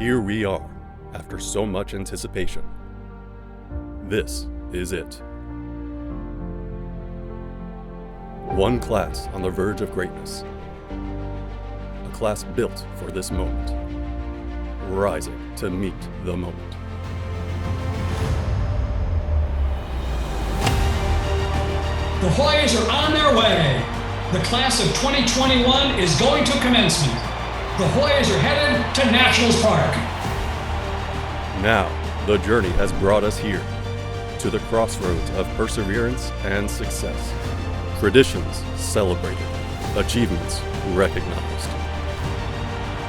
Here we are, after so much anticipation. This is it. One class on the verge of greatness. A class built for this moment. Rising to meet the moment. The Hoyas are on their way. The class of 2021 is going to commencement. The Hoyas are headed to Nationals Park. Now, the journey has brought us here, to the crossroads of perseverance and success. Traditions celebrated, achievements recognized.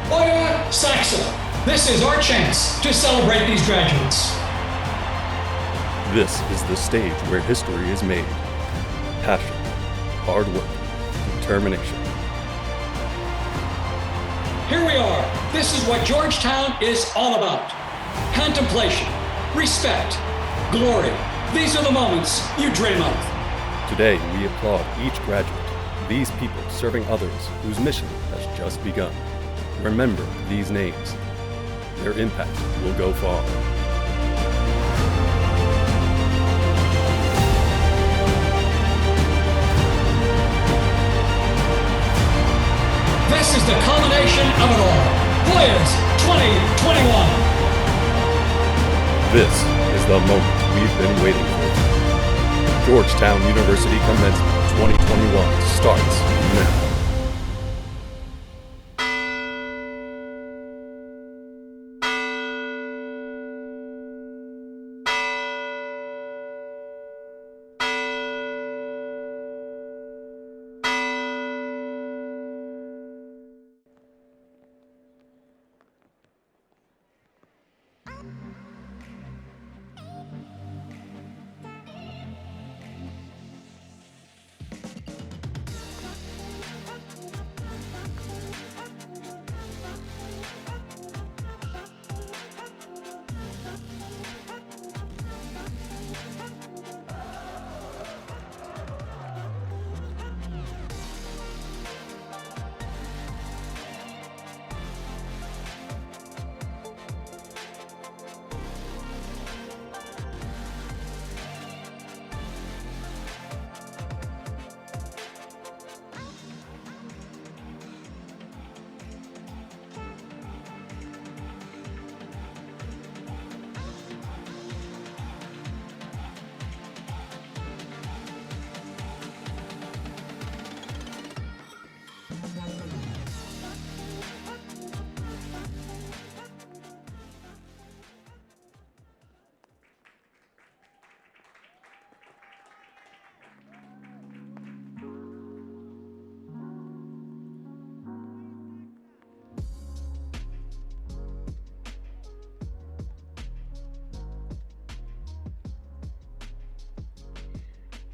Hoya Saxa, this is our chance to celebrate these graduates. This is the stage where history is made. Passion, hard work, determination. Here we are. This is what Georgetown is all about. Contemplation, respect, glory. These are the moments you dream of. Today, we applaud each graduate, these people serving others whose mission has just begun. Remember these names. Their impact will go far. This is the culmination of it all. Hoyas 2021. This is the moment we've been waiting for. Georgetown University Commencement 2021 starts now.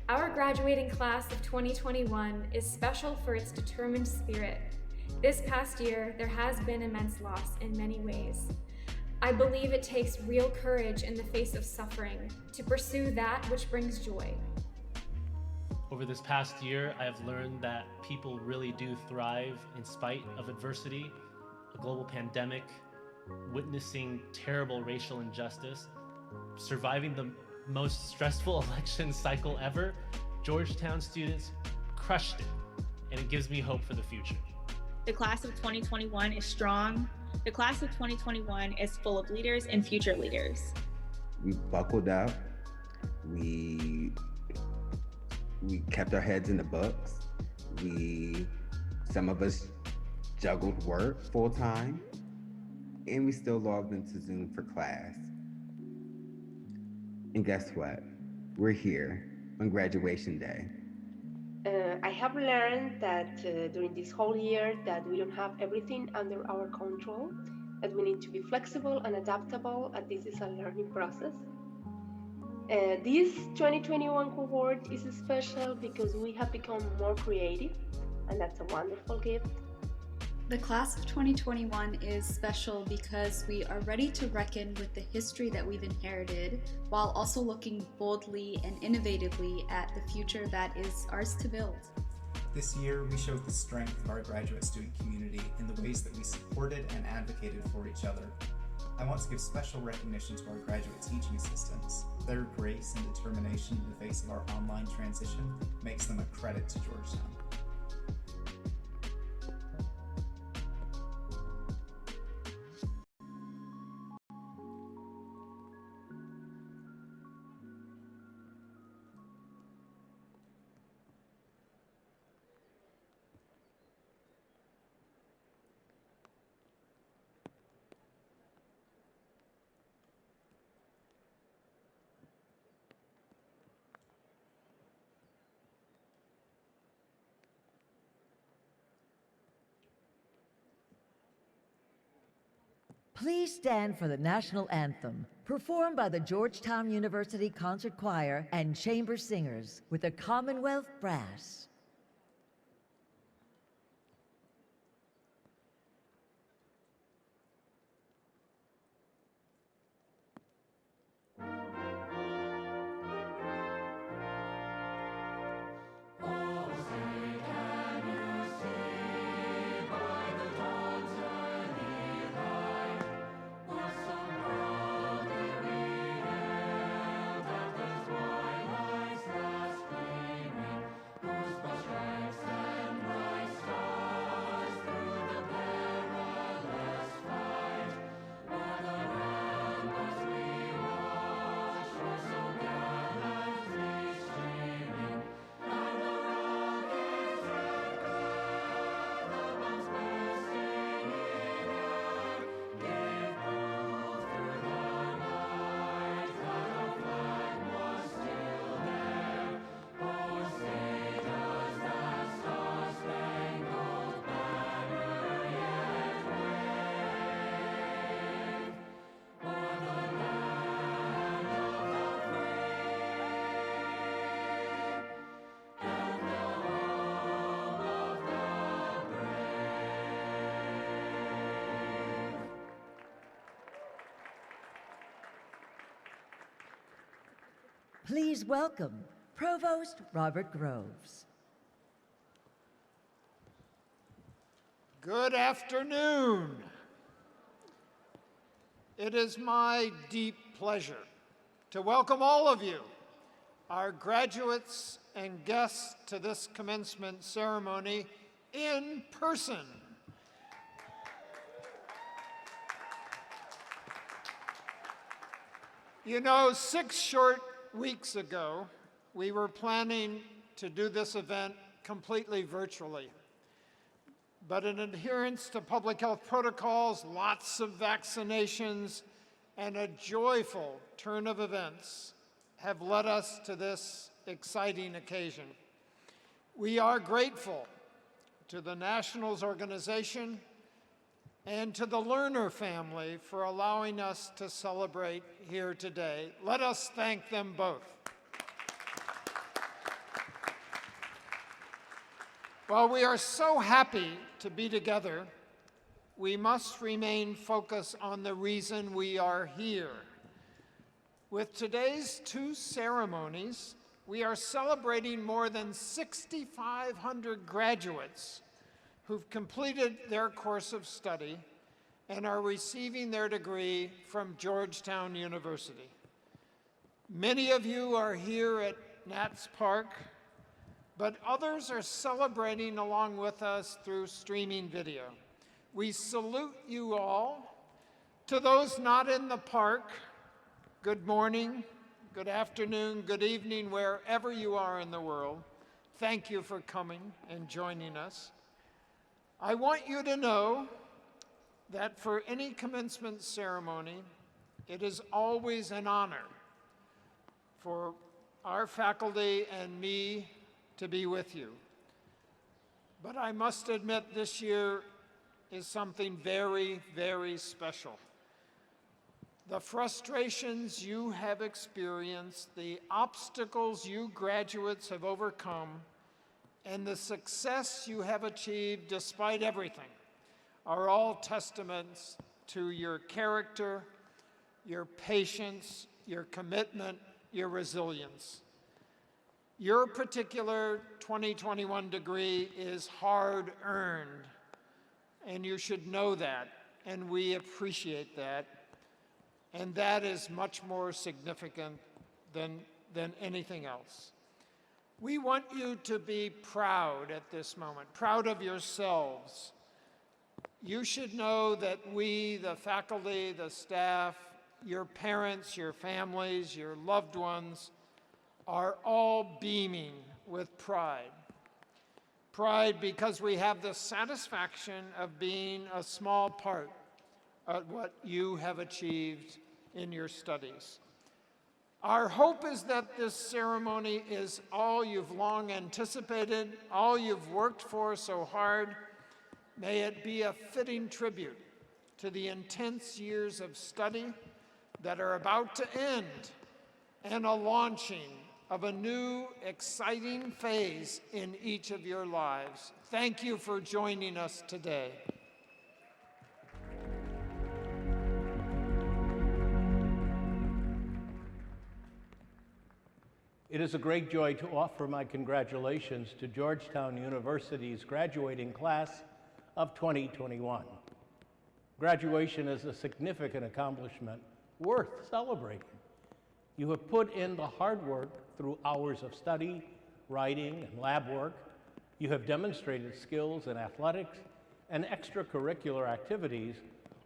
Our graduating class of 2021 is special for its determined spirit. This past year, there has been immense loss in many ways. I believe it takes real courage in the face of suffering to pursue that which brings joy. Over this past year, I have learned that people really do thrive in spite of adversity, a global pandemic, witnessing terrible racial injustice, surviving the most stressful election cycle ever. Georgetown students crushed it, and it gives me hope for the future. The class of 2021 is strong. The class of 2021 is full of leaders and future leaders. We buckled up. We kept our heads in the books. Some of us juggled work full time, and we still logged into Zoom for class. And guess what? We're here on graduation day. I have learned that during this whole year that we don't have everything under our control, that we need to be flexible and adaptable, and this is a learning process. This 2021 cohort is special because we have become more creative, and that's a wonderful gift. The class of 2021 is special because we are ready to reckon with the history that we've inherited, while also looking boldly and innovatively at the future that is ours to build. This year, we showed the strength of our graduate student community in the ways that we supported and advocated for each other. I want to give special recognition to our graduate teaching assistants. Their grace and determination in the face of our online transition makes them a credit to Georgetown. Please stand for the national anthem, performed by the Georgetown University Concert Choir and Chamber Singers with the Commonwealth Brass. Please welcome Provost Robert Groves. Good afternoon. It is my deep pleasure to welcome all of you, our graduates and guests, to this commencement ceremony in person. You know, 6 short weeks ago, we were planning to do this event completely virtually. But in adherence to public health protocols, lots of vaccinations, and a joyful turn of events have led us to this exciting occasion. We are grateful to the Nationals organization and to the Learner family for allowing us to celebrate here today. Let us thank them both. While we are so happy to be together, we must remain focused on the reason we are here. With today's 2 ceremonies, we are celebrating more than 6,500 graduates who've completed their course of study and are receiving their degree from Georgetown University. Many of you are here at Nats Park, but others are celebrating along with us through streaming video. We salute you all. To those not in the park, good morning, good afternoon, good evening, wherever you are in the world. Thank you for coming and joining us. I want you to know that for any commencement ceremony, it is always an honor for our faculty and me to be with you. But I must admit this year is something very, very special. The frustrations you have experienced, the obstacles you graduates have overcome, and the success you have achieved despite everything are all testaments to your character, your patience, your commitment, your resilience. Your particular 2021 degree is hard-earned, and you should know that, and we appreciate that. and that is much more significant than anything else. We want you to be proud at this moment, proud of yourselves. You should know that we, the faculty, the staff, your parents, your families, your loved ones, are all beaming with pride. Pride because we have the satisfaction of being a small part of what you have achieved in your studies. Our hope is that this ceremony is all you've long anticipated, all you've worked for so hard. May it be a fitting tribute to the intense years of study that are about to end and a launching of a new, exciting phase in each of your lives. Thank you for joining us today. It is a great joy to offer my congratulations to Georgetown University's graduating class of 2021. Graduation is a significant accomplishment worth celebrating. You have put in the hard work through hours of study, writing, and lab work. You have demonstrated skills in athletics and extracurricular activities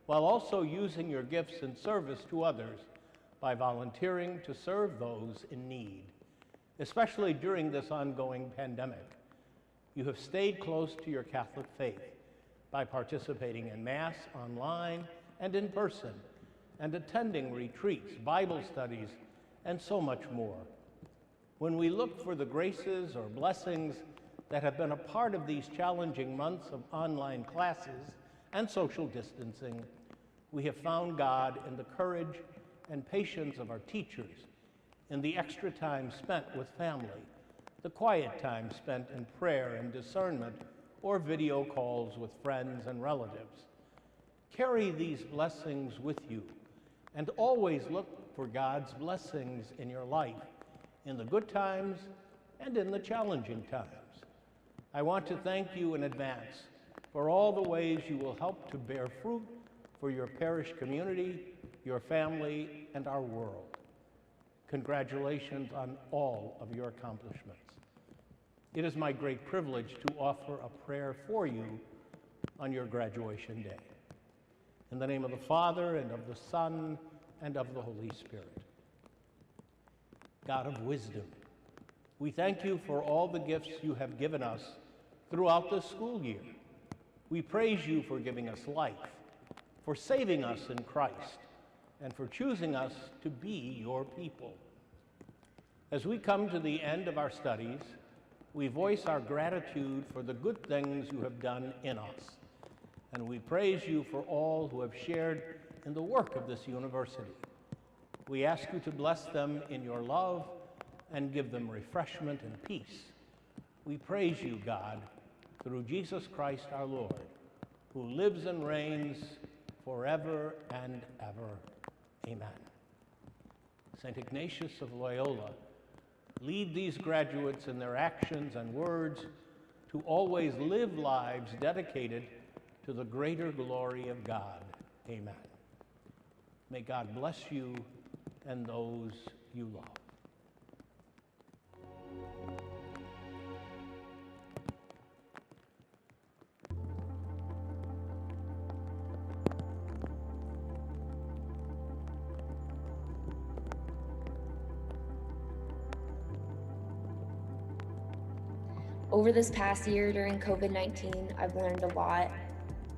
while also using your gifts in service to others by volunteering to serve those in need, especially during this ongoing pandemic. You have stayed close to your Catholic faith by participating in Mass online and in person, and attending retreats, Bible studies, and so much more. When we look for the graces or blessings that have been a part of these challenging months of online classes and social distancing, we have found God in the courage and patience of our teachers, in the extra time spent with family, the quiet time spent in prayer and discernment, or video calls with friends and relatives. Carry these blessings with you, and always look for God's blessings in your life, in the good times and in the challenging times. I want to thank you in advance for all the ways you will help to bear fruit for your parish community, your family, and our world. Congratulations on all of your accomplishments. It is my great privilege to offer a prayer for you on your graduation day. In the name of the Father, and of the Son, and of the Holy Spirit. God of wisdom, we thank you for all the gifts you have given us throughout this school year. We praise you for giving us life, for saving us in Christ, and for choosing us to be your people. As we come to the end of our studies, we voice our gratitude for the good things you have done in us, and we praise you for all who have shared in the work of this university. We ask you to bless them in your love and give them refreshment and peace. We praise you, God, through Jesus Christ our Lord, who lives and reigns forever and ever. Amen. St. Ignatius of Loyola, lead these graduates in their actions and words to always live lives dedicated to the greater glory of God. Amen. May God bless you and those you love. Over this past year during COVID-19, I've learned a lot.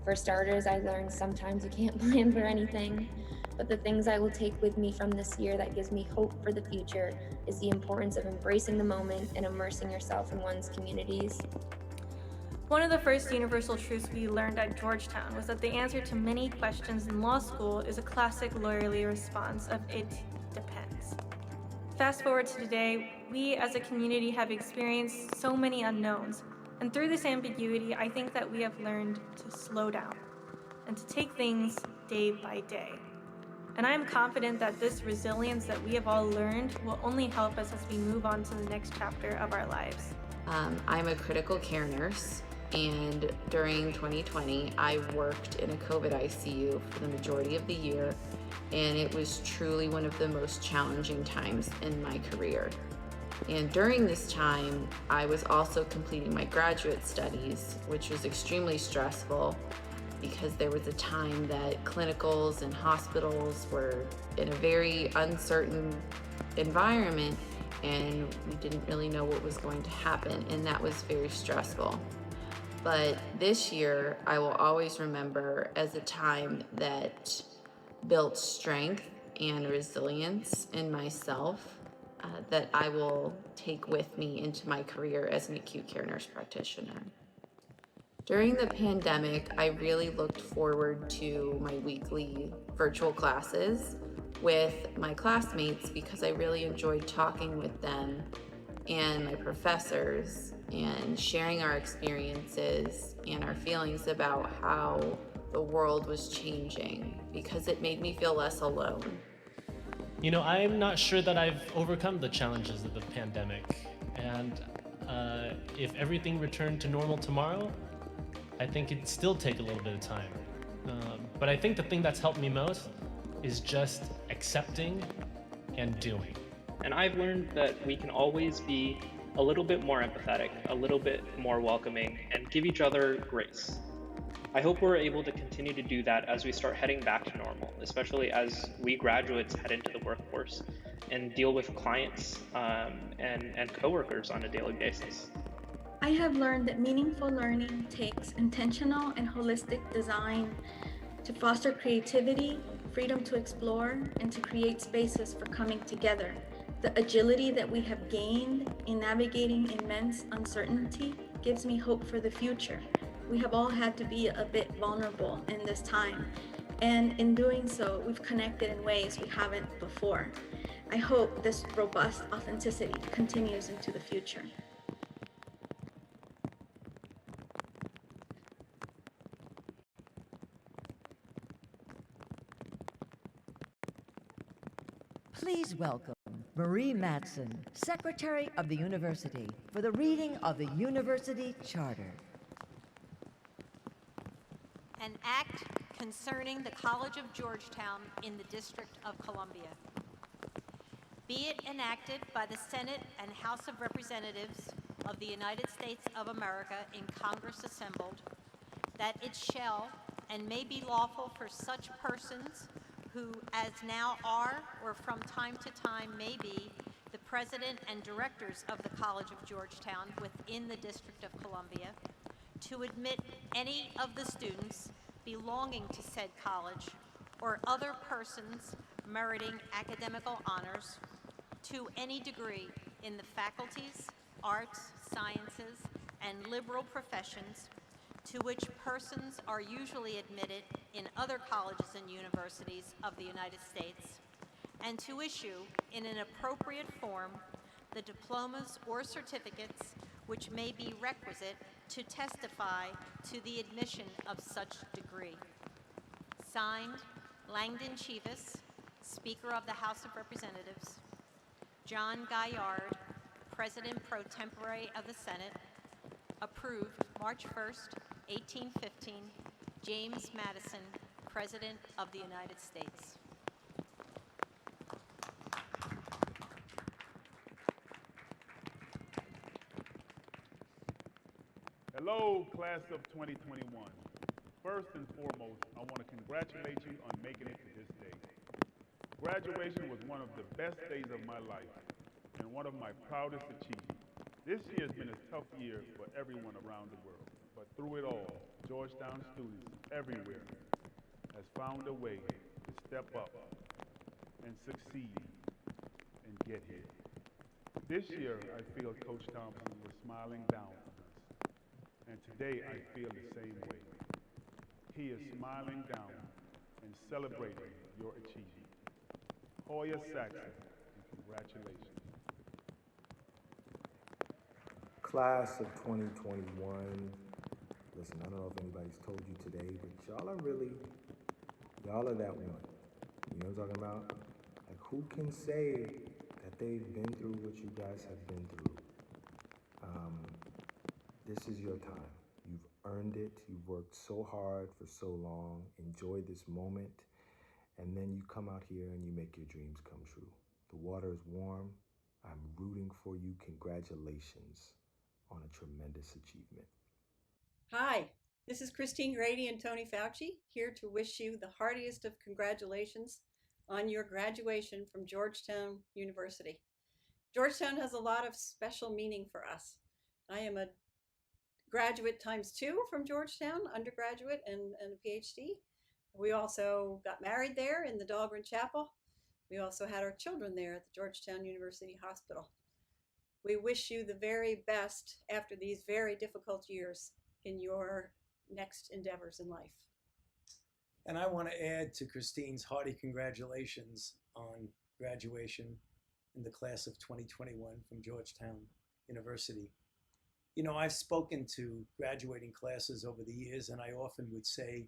For starters, I learned sometimes you can't plan for anything, but the things I will take with me from this year that gives me hope for the future is the importance of embracing the moment and immersing yourself in one's communities. One of the first universal truths we learned at Georgetown was that the answer to many questions in law school is a classic lawyerly response of "it depends." Fast forward to today, we as a community have experienced so many unknowns, and through this ambiguity, I think that we have learned to slow down and to take things day by day. And I am confident that this resilience that we have all learned will only help us as we move on to the next chapter of our lives. I'm a critical care nurse, And during 2020, I worked in a COVID ICU for the majority of the year, and it was truly one of the most challenging times in my career. And during this time, I was also completing my graduate studies, which was extremely stressful because there was a time that clinicals and hospitals were in a very uncertain environment, and we didn't really know what was going to happen, and that was very stressful. But this year, I will always remember as a time that built strength and resilience in myself that I will take with me into my career as an acute care nurse practitioner. During the pandemic, I really looked forward to my weekly virtual classes with my classmates because I really enjoyed talking with them and my professors and sharing our experiences and our feelings about how the world was changing, because it made me feel less alone. You know, I'm not sure that I've overcome the challenges of the pandemic, and if everything returned to normal tomorrow, I think it'd still take a little bit of time. But I think the thing that's helped me most is just accepting and doing. And I've learned that we can always be a little bit more empathetic, a little bit more welcoming, and give each other grace. I hope we're able to continue to do that as we start heading back to normal, especially as we graduates head into the workforce and deal with clients and coworkers on a daily basis. I have learned that meaningful learning takes intentional and holistic design to foster creativity, freedom to explore, and to create spaces for coming together. The agility that we have gained in navigating immense uncertainty gives me hope for the future. We have all had to be a bit vulnerable in this time, and in doing so, we've connected in ways we haven't before. I hope this robust authenticity continues into the future. Please welcome Marie Matson, Secretary of the University, for the reading of the University Charter. An act concerning the College of Georgetown in the District of Columbia. Be it enacted by the Senate and House of Representatives of the United States of America in Congress assembled, that it shall and may be lawful for such persons who as now are or from time to time may be the president and directors of the College of Georgetown within the District of Columbia, to admit any of the students belonging to said college or other persons meriting academical honors to any degree in the faculties, arts, sciences, and liberal professions to which persons are usually admitted in other colleges and universities of the United States, and to issue in an appropriate form the diplomas or certificates which may be requisite to testify to the admission of such degree. Signed, Langdon Cheevis, Speaker of the House of Representatives, John Gaillard, President pro tempore of the Senate. Approved March 1st, 1815, James Madison, President of the United States. Hello, class of 2021. First and foremost, I want to congratulate you on making it to this day. Graduation was one of the best days of my life and one of my proudest achievements. This year has been a tough year for everyone around the world, but through it all, Georgetown students everywhere has found a way to step up and succeed and get here. This year, I feel Coach Thompson was smiling down on us, and today I feel the same way. He is smiling down and celebrating your achievement. Hoya Saxon, and congratulations. Class of 2021, listen, I don't know if anybody's told you today, but y'all are that one. You know what I'm talking about? Like, who can say that they've been through what you guys have been through? This is your time. You've earned it. You've worked so hard for so long. Enjoy this moment. And then you come out here and you make your dreams come true. The water is warm. I'm rooting for you. Congratulations on a tremendous achievement. Hi, this is Christine Grady and Tony Fauci, here to wish you the heartiest of congratulations on your graduation from Georgetown University. Georgetown has a lot of special meaning for us. I am a graduate × 2 from Georgetown, undergraduate and a PhD. We also got married there in the Dahlgren Chapel. We also had our children there at the Georgetown University Hospital. We wish you the very best after these very difficult years in your next endeavors in life. And I want to add to Christine's hearty congratulations on graduation in the class of 2021 from Georgetown University. You know, I've spoken to graduating classes over the years, and I often would say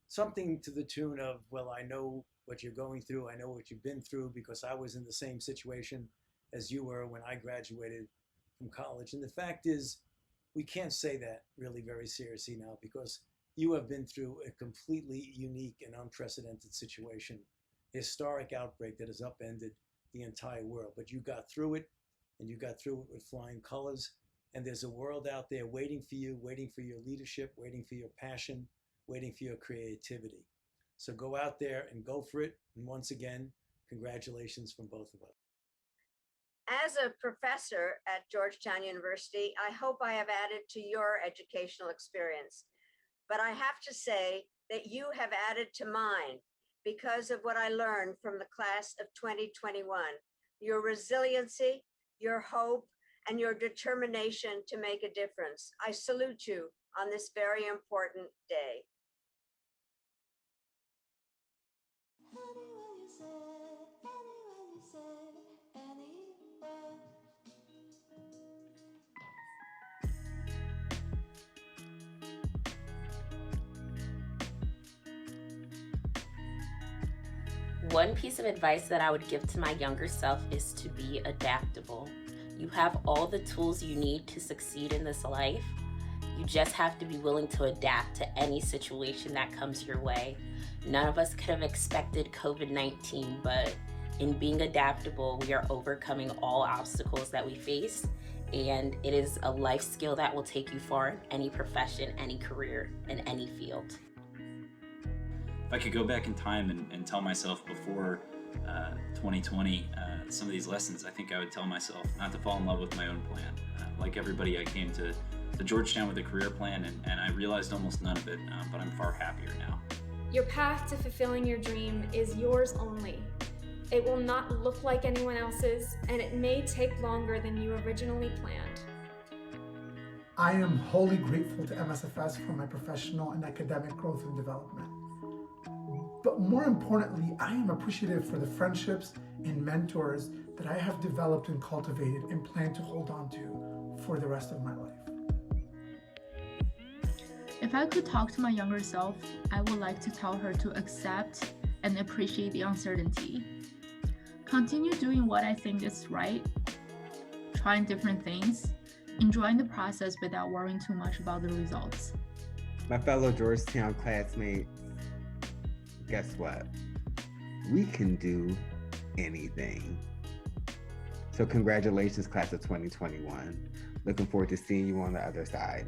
something to the tune of, well, I know what you're going through, I know what you've been through, because I was in the same situation as you were when I graduated from college. And the fact is, we can't say that really very seriously now, because you have been through a completely unique and unprecedented situation, historic outbreak that has upended the entire world. But you got through it, and you got through it with flying colors. And there's a world out there waiting for you, waiting for your leadership, waiting for your passion, waiting for your creativity. So go out there and go for it. And once again, congratulations from both of us. As a professor at Georgetown University, I hope I have added to your educational experience. But I have to say that you have added to mine because of what I learned from the class of 2021. Your resiliency, your hope, and your determination to make a difference. I salute you on this very important day. One piece of advice that I would give to my younger self is to be adaptable. You have all the tools you need to succeed in this life. You just have to be willing to adapt to any situation that comes your way. None of us could have expected COVID-19, but in being adaptable, we are overcoming all obstacles that we face, and it is a life skill that will take you far in any profession, any career, in any field. If I could go back in time and tell myself before 2020 some of these lessons, I think I would tell myself not to fall in love with my own plan. Like everybody, I came to Georgetown with a career plan, and I realized almost none of it, but I'm far happier now. Your path to fulfilling your dream is yours only. It will not look like anyone else's, and it may take longer than you originally planned. I am wholly grateful to MSFS for my professional and academic growth and development. But more importantly, I am appreciative for the friendships and mentors that I have developed and cultivated and plan to hold on to for the rest of my life. If I could talk to my younger self, I would like to tell her to accept and appreciate the uncertainty. Continue doing what I think is right, trying different things, enjoying the process without worrying too much about the results. My fellow Georgetown classmates, guess what? We can do anything. So congratulations, class of 2021. Looking forward to seeing you on the other side.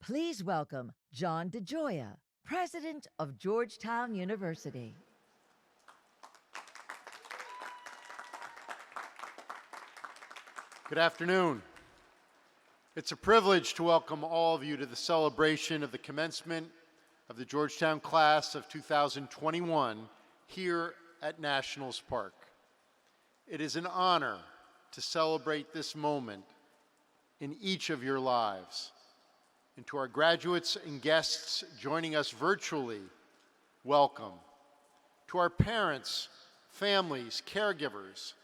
Please welcome John DeGioia, President of Georgetown University. Good afternoon. It's a privilege to welcome all of you to the celebration of the commencement of the Georgetown class of 2021 here at Nationals Park. It is an honor to celebrate this moment in each of your lives. And to our graduates and guests joining us virtually, welcome. To our parents, families, caregivers,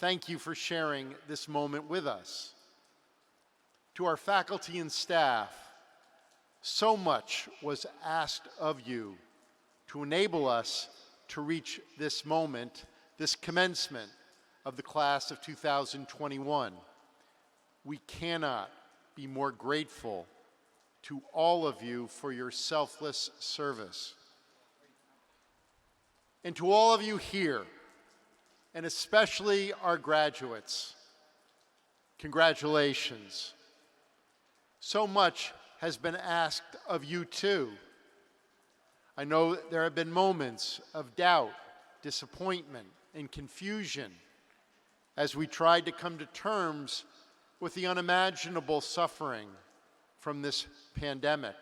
thank you for sharing this moment with us. To our faculty and staff, so much was asked of you to enable us to reach this moment, this commencement of the class of 2021. We cannot be more grateful to all of you for your selfless service. And to all of you here, and especially our graduates, congratulations. So much has been asked of you too. I know there have been moments of doubt, disappointment, and confusion as we tried to come to terms with the unimaginable suffering from this pandemic.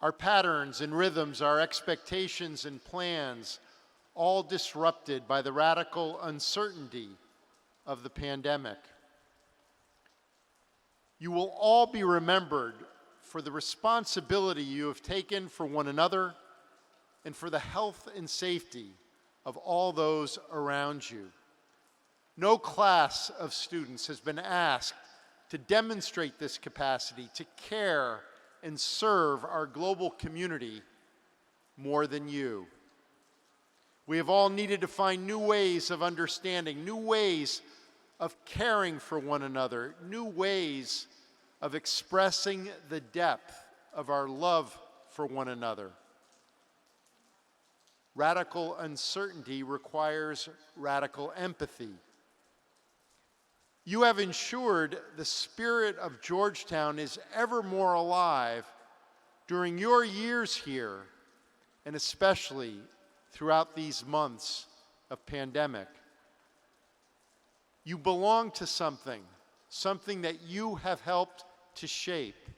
Our patterns and rhythms, our expectations and plans, all disrupted by the radical uncertainty of the pandemic. You will all be remembered for the responsibility you have taken for one another and for the health and safety of all those around you. No class of students has been asked to demonstrate this capacity to care and serve our global community more than you. We have all needed to find new ways of understanding, new ways of caring for one another, new ways of expressing the depth of our love for one another. Radical uncertainty requires radical empathy. You have ensured the spirit of Georgetown is ever more alive during your years here, and especially throughout these months of pandemic. You belong to something that you have helped to shape.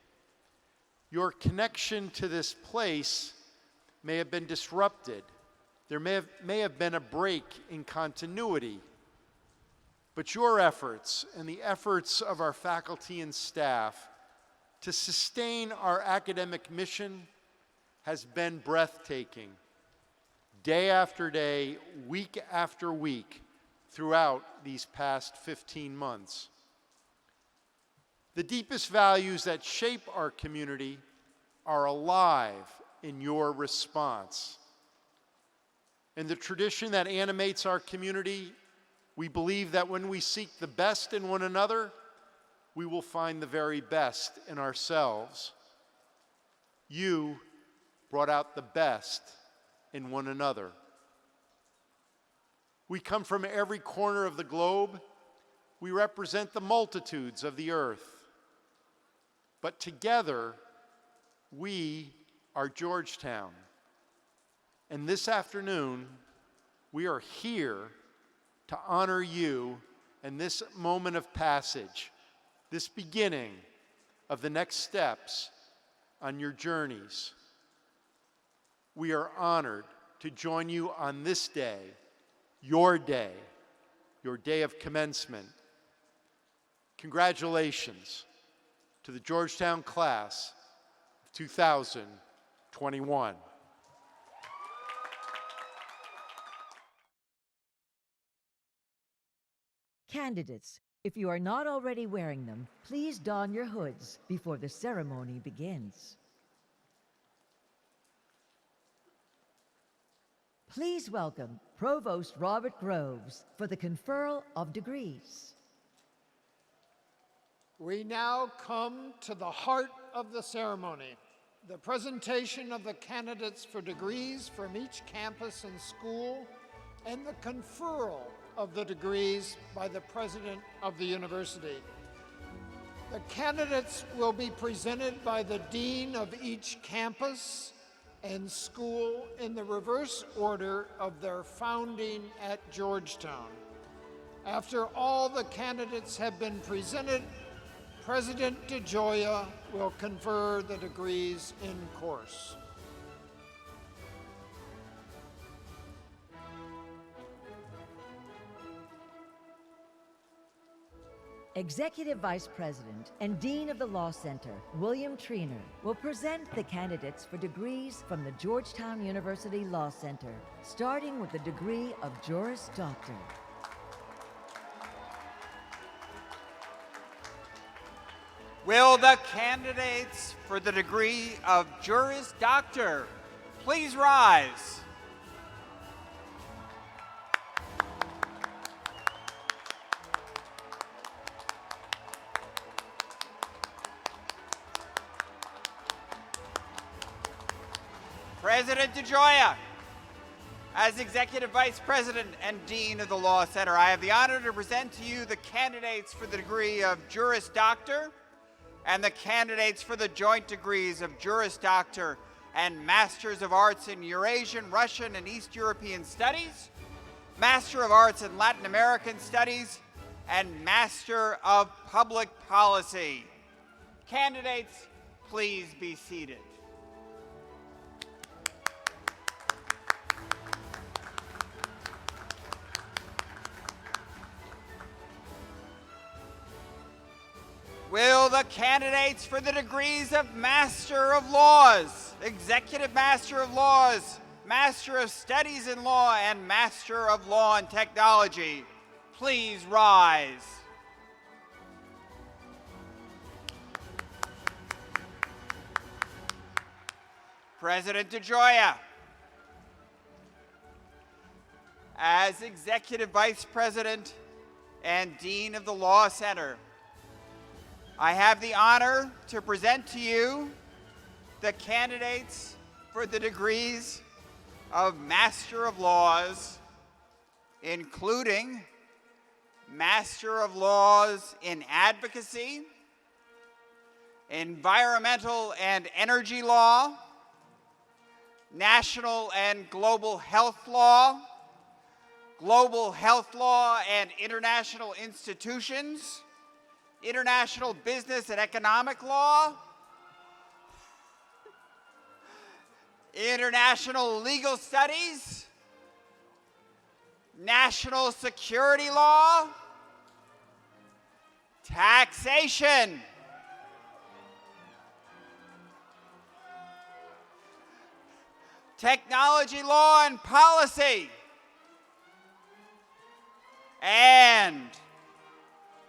Your connection to this place may have been disrupted. There may have been a break in continuity. But your efforts and the efforts of our faculty and staff to sustain our academic mission has been breathtaking. Day after day, week after week, throughout these past 15 months. The deepest values that shape our community are alive in your response. And the tradition that animates our community, we believe that when we seek the best in one another, we will find the very best in ourselves. You brought out the best in one another. We come from every corner of the globe. We represent the multitudes of the earth. But together, we are Georgetown. And this afternoon, we are here to honor you and this moment of passage, this beginning of the next steps on your journeys. We are honored to join you on this day, your day of commencement. Congratulations to the Georgetown class of 2021. Candidates, if you are not already wearing them, please don your hoods before the ceremony begins. Please welcome Provost Robert Groves for the conferral of degrees. We now come to the heart of the ceremony, the presentation of the candidates for degrees from each campus and school, and the conferral of the degrees by the president of the university. The candidates will be presented by the dean of each campus and school in the reverse order of their founding at Georgetown. After all the candidates have been presented, President DeGioia will confer the degrees in course. Executive Vice President and Dean of the Law Center, William Triner, will present the candidates for degrees from the Georgetown University Law Center, starting with the degree of Juris Doctor. Will the candidates for the degree of Juris Doctor please rise? President DeGioia, as Executive Vice President and Dean of the Law Center, I have the honor to present to you the candidates for the degree of Juris Doctor and the candidates for the joint degrees of Juris Doctor and Masters of Arts in Eurasian, Russian, and East European Studies, Master of Arts in Latin American Studies, and Master of Public Policy. Candidates, please be seated. Will the candidates for the degrees of Master of Laws, Executive Master of Laws, Master of Studies in Law, and Master of Law and Technology please rise? President DeGioia, as Executive Vice President and Dean of the Law Center, I have the honor to present to you the candidates for the degrees of Master of Laws, including Master of Laws in Advocacy, Environmental and Energy Law, National and Global Health Law, Global Health Law and International Institutions, International Business and Economic Law, International Legal Studies, National Security Law, Taxation, Technology Law and Policy, and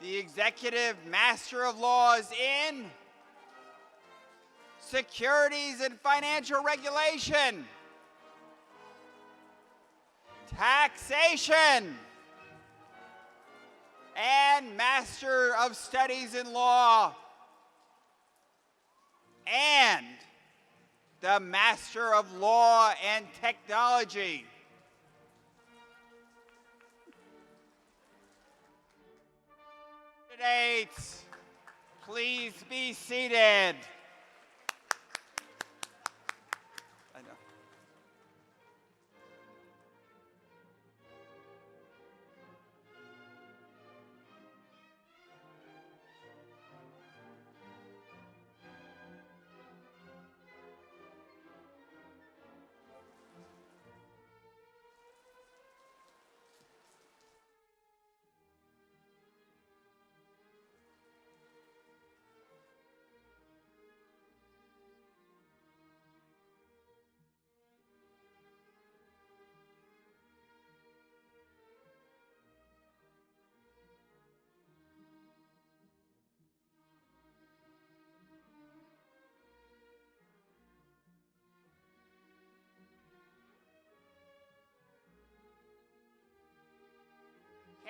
the Executive Master of Laws in Securities and Financial Regulation, Taxation, and Master of Studies in Law, and the Master of Law and Technology. Candidates, please be seated. I know.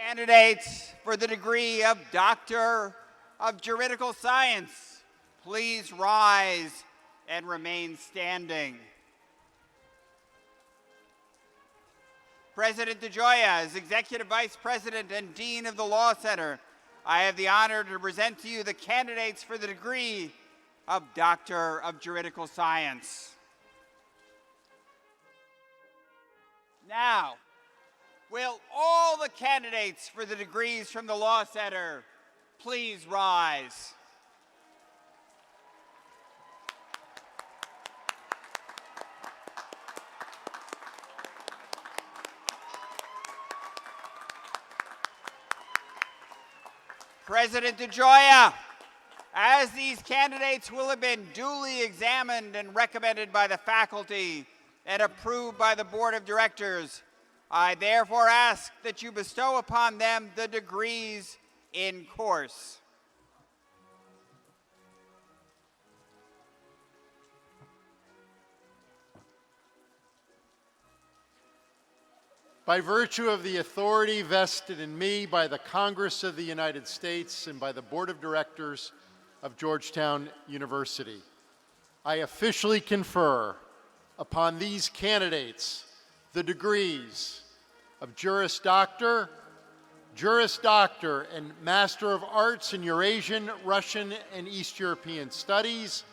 Candidates for the degree of Doctor of Juridical Science, please rise and remain standing. President DeGioia, as Executive Vice President and Dean of the Law Center, I have the honor to present to you the candidates for the degree of Doctor of Juridical Science. Now, will all the candidates for the degrees from the Law Center please rise? President DeGioia, as these candidates will have been duly examined and recommended by the faculty and approved by the Board of Directors, I therefore ask that you bestow upon them the degrees in course. By virtue of the authority vested in me by the Congress of the United States and by the Board of Directors of Georgetown University, I officially confer upon these candidates the degrees of Juris Doctor, and Master of Arts in Eurasian, Russian, and East European Studies,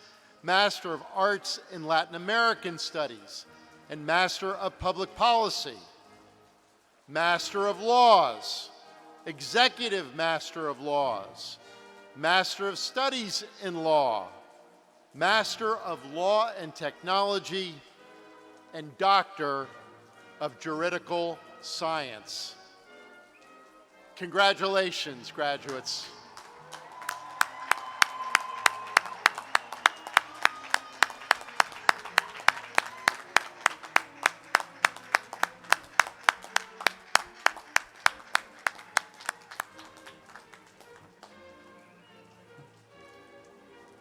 Master of Arts in Latin American Studies, and Master of Public Policy, Master of Laws, Executive Master of Laws, Master of Studies in Law, Master of Law and Technology, and Doctor of Juridical Science. Congratulations, graduates.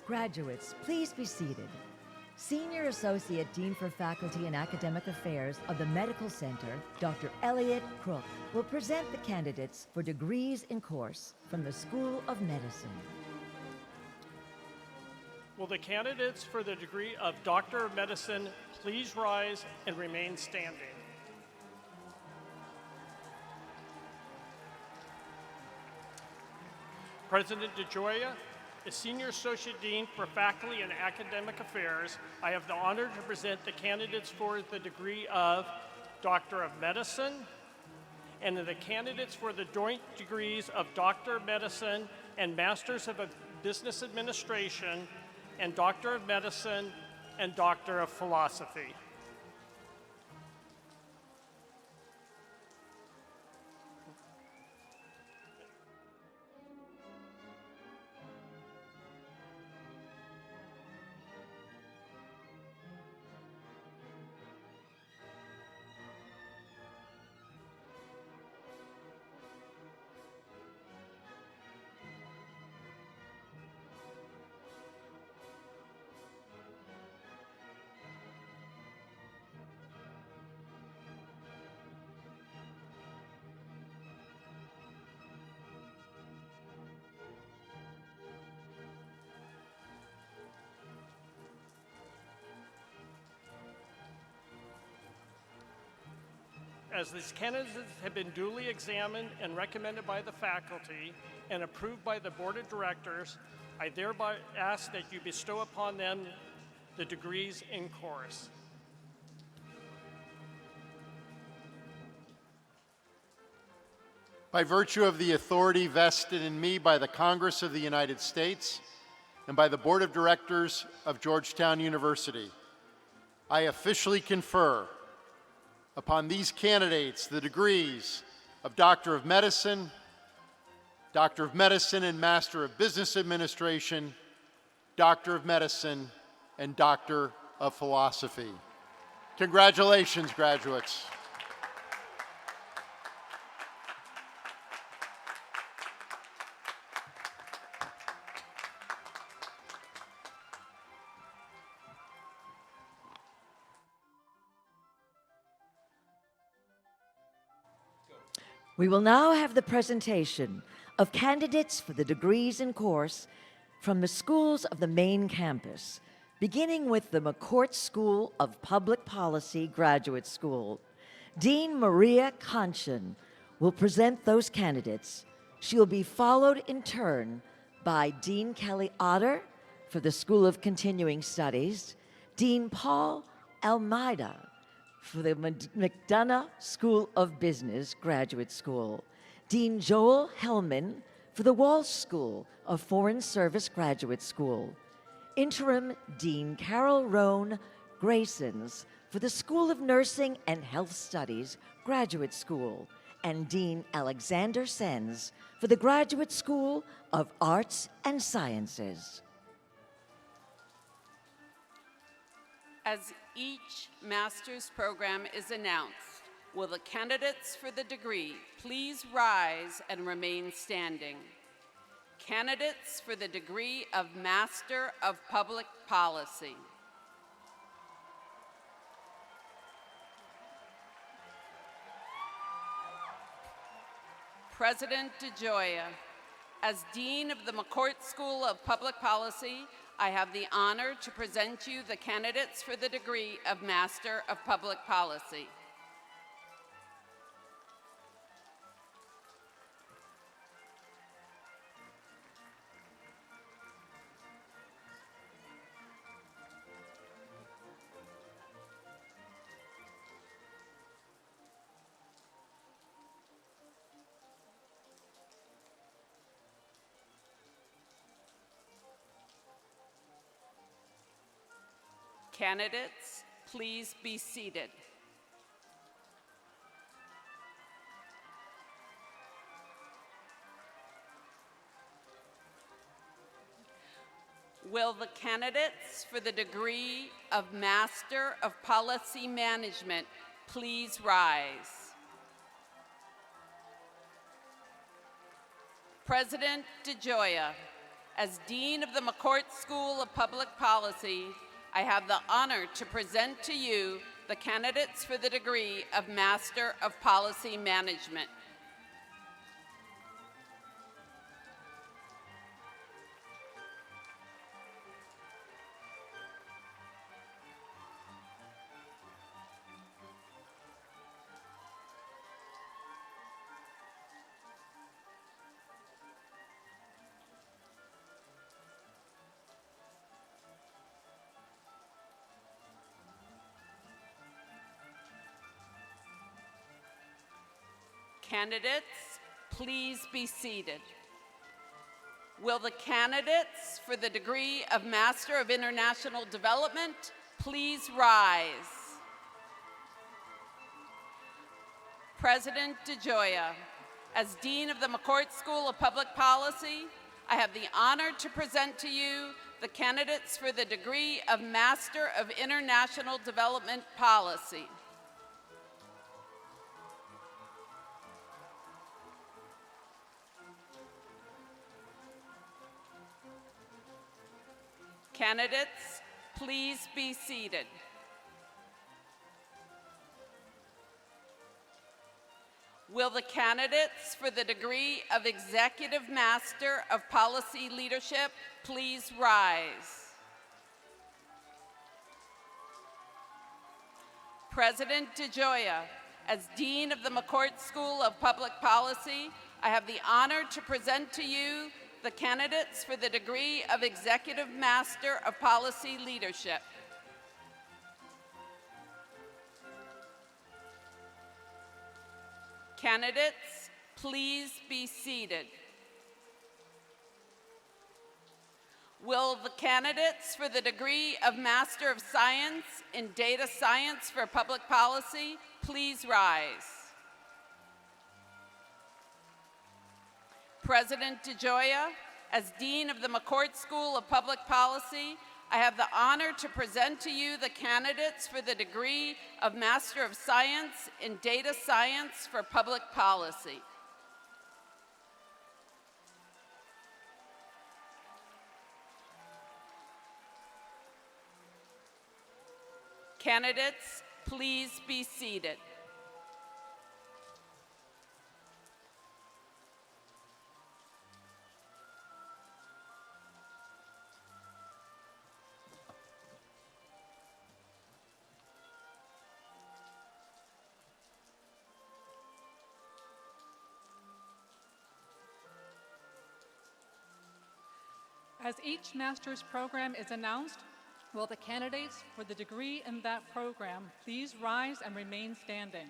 Graduates, please be seated. Senior Associate Dean for Faculty and Academic Affairs of the Medical Center, Dr. Elliot Crook, will present the candidates for degrees in course from the School of Medicine. Will the candidates for the degree of Doctor of Medicine please rise and remain standing? President DeGioia, as Senior Associate Dean for Faculty and Academic Affairs, I have the honor to present the candidates for the degree of Doctor of Medicine and the candidates for the joint degrees of Doctor of Medicine and Masters of Business Administration and Doctor of Medicine and Doctor of Philosophy. As these candidates have been duly examined and recommended by the faculty and approved by the Board of Directors, I thereby ask that you bestow upon them the degrees in course. By virtue of the authority vested in me by the Congress of the United States and by the Board of Directors of Georgetown University, I officially confer upon these candidates the degrees of Doctor of Medicine and Master of Business Administration, Doctor of Medicine, and Doctor of Philosophy. Congratulations, graduates. We will now have the presentation of candidates for the degrees in course from the schools of the main campus, beginning with the McCourt School of Public Policy Graduate School. Dean Maria Conchen will present those candidates. She will be followed in turn by Dean Kelly Otter for the School of Continuing Studies, Dean Paul Almeida for the McDonough School of Business Graduate School, Dean Joel Hellman for the Walsh School of Foreign Service Graduate School, Interim Dean Carol Roan Graysons for the School of Nursing and Health Studies Graduate School, and Dean Alexander Sens for the Graduate School of Arts and Sciences. As each master's program is announced, will the candidates for the degree please rise and remain standing? Candidates for the degree of Master of Public Policy. President DeGioia, as Dean of the McCourt School of Public Policy, I have the honor to present you the candidates for the degree of Master of Public Policy. Candidates, please be seated. Will the candidates for the degree of Master of Policy Management please rise? President DeGioia, as Dean of the McCourt School of Public Policy, I have the honor to present to you the candidates for the degree of Master of Policy Management. Candidates, please be seated. Will the candidates for the degree of Master of International Development please rise? President DeGioia, as Dean of the McCourt School of Public Policy, I have the honor to present to you the candidates for the degree of Master of International Development Policy. Candidates, please be seated. Will the candidates for the degree of Executive Master of Policy Leadership please rise? President DeGioia, as Dean of the McCourt School of Public Policy, I have the honor to present to you the candidates for the degree of Executive Master of Policy Leadership. Candidates, please be seated. Will the candidates for the degree of Master of Science in Data Science for Public Policy please rise? President DeGioia, as Dean of the McCourt School of Public Policy, I have the honor to present to you the candidates for the degree of Master of Science in Data Science for Public Policy. Candidates, please be seated. As each master's program is announced, will the candidates for the degree in that program please rise and remain standing?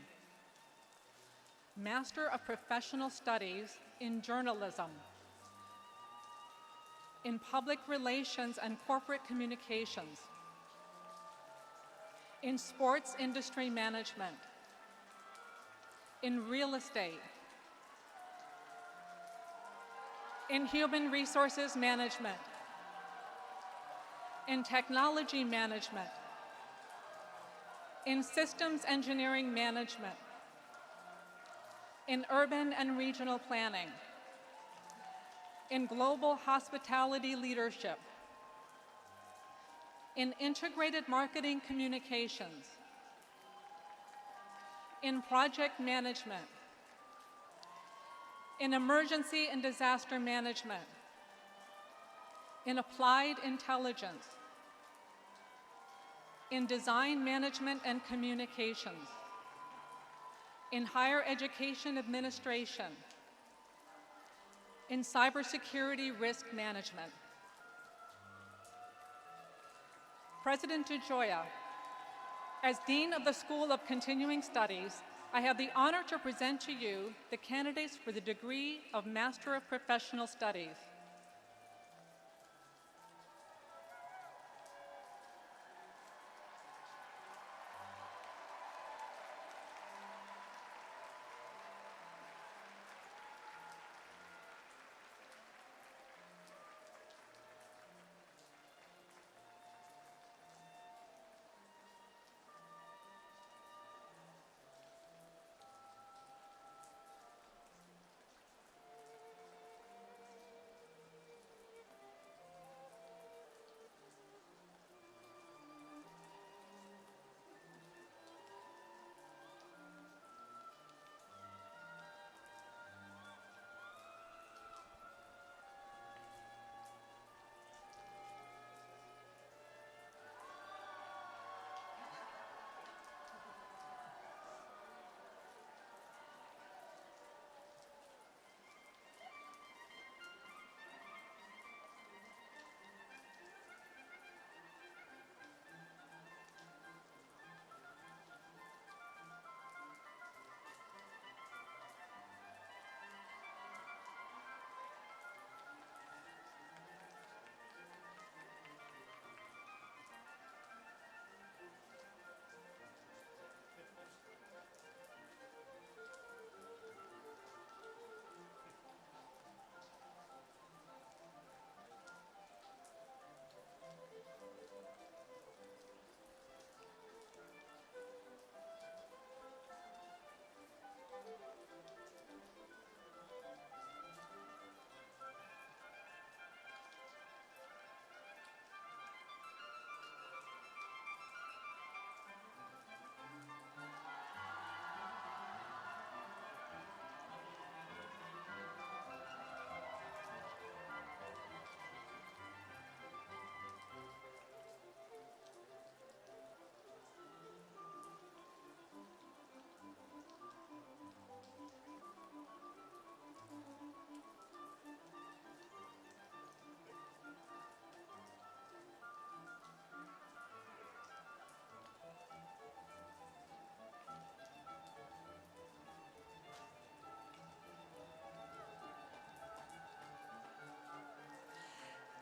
Master of Professional Studies in Journalism, in Public Relations and Corporate Communications, in Sports Industry Management, in Real Estate, in Human Resources Management, in Technology Management, in Systems Engineering Management, in Urban and Regional Planning, in Global Hospitality Leadership, in Integrated Marketing Communications, in Project Management, in emergency and disaster management, in applied intelligence, in design management and communications, in higher education administration, in cybersecurity risk management. President DeGioia, as Dean of the School of Continuing Studies, I have the honor to present to you the candidates for the degree of Master of Professional Studies.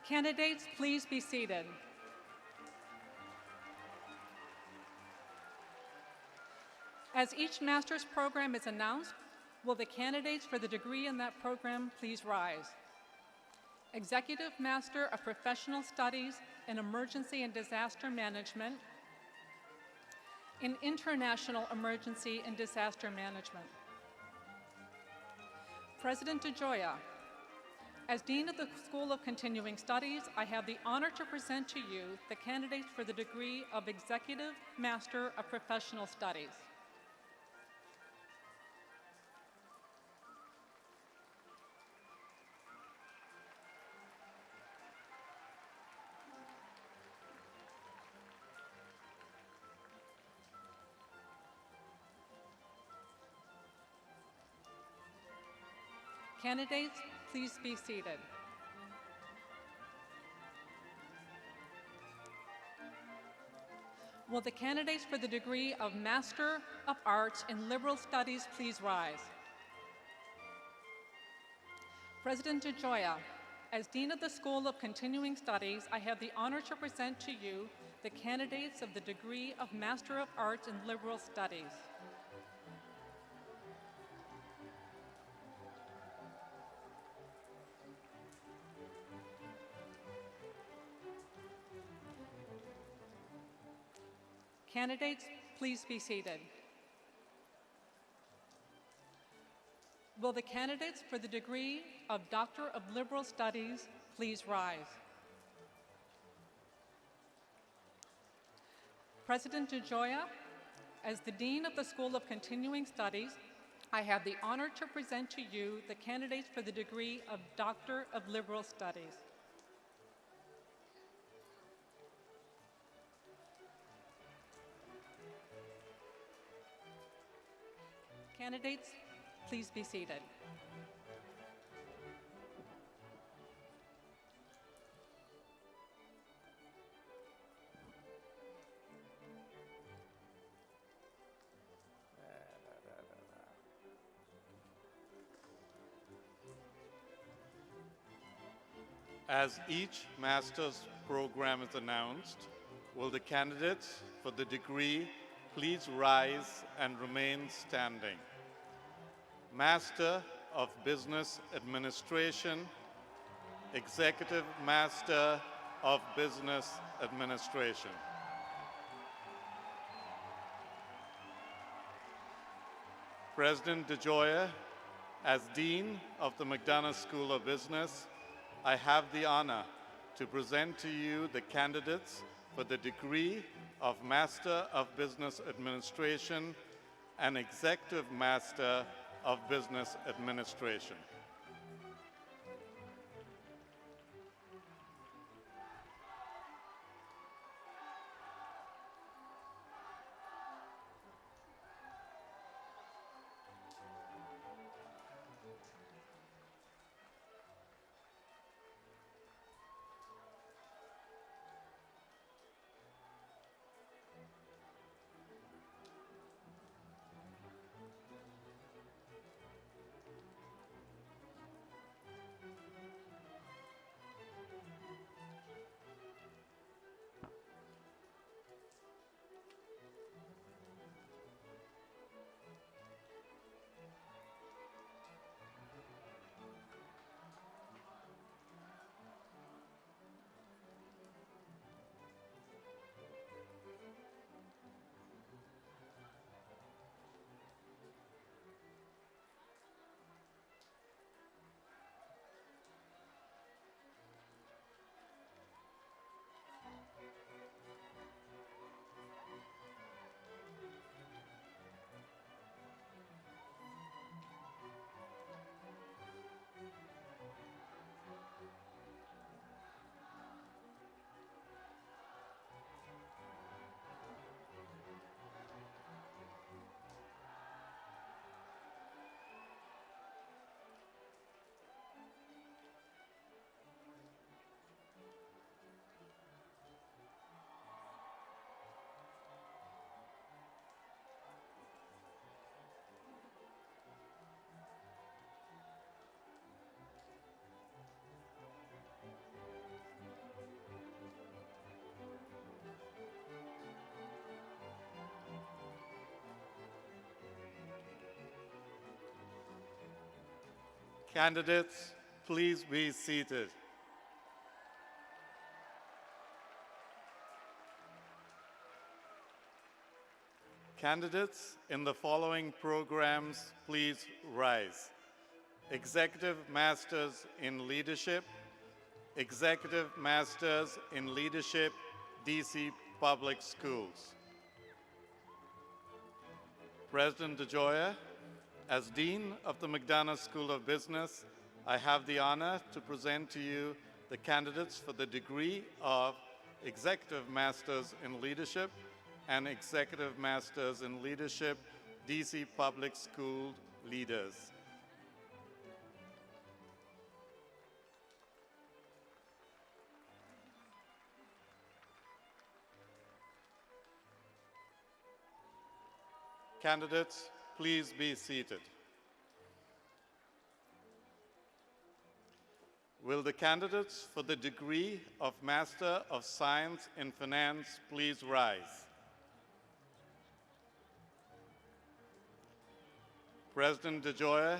Candidates, please be seated. As each master's program is announced, will the candidates for the degree in that program please rise? Executive Master of Professional Studies in Emergency and Disaster Management, in International Emergency and Disaster Management. President DeGioia, as Dean of the School of Continuing Studies, I have the honor to present to you the candidates for the degree of Executive Master of Professional Studies. Candidates, please be seated. Will the candidates for the degree of Master of Arts in Liberal Studies please rise? President DeGioia, as Dean of the School of Continuing Studies, I have the honor to present to you the candidates of the degree of Master of Arts in Liberal Studies. Candidates, please be seated. Will the candidates for the degree of Doctor of Liberal Studies please rise? President DeGioia, as the Dean of the School of Continuing Studies, I have the honor to present to you the candidates for the degree of Doctor of Liberal Studies. Candidates, please be seated. As each master's program is announced, will the candidates for the degree please rise and remain standing? Master of Business Administration, Executive Master of Business Administration. President DeGioia, as Dean of the McDonough School of Business, I have the honor to present to you the candidates for the degree of Master of Business Administration and Executive Master of Business Administration. Candidates, please be seated. Candidates in the following programs, please rise. Executive Masters in Leadership, Executive Masters in Leadership, DC Public Schools. President DeGioia, as Dean of the McDonough School of Business, I have the honor to present to you the candidates for the degree of Executive Masters in Leadership and Executive Masters in Leadership, DC Public School Leaders. Candidates, please be seated. Will the candidates for the degree of Master of Science in Finance please rise? President DeGioia,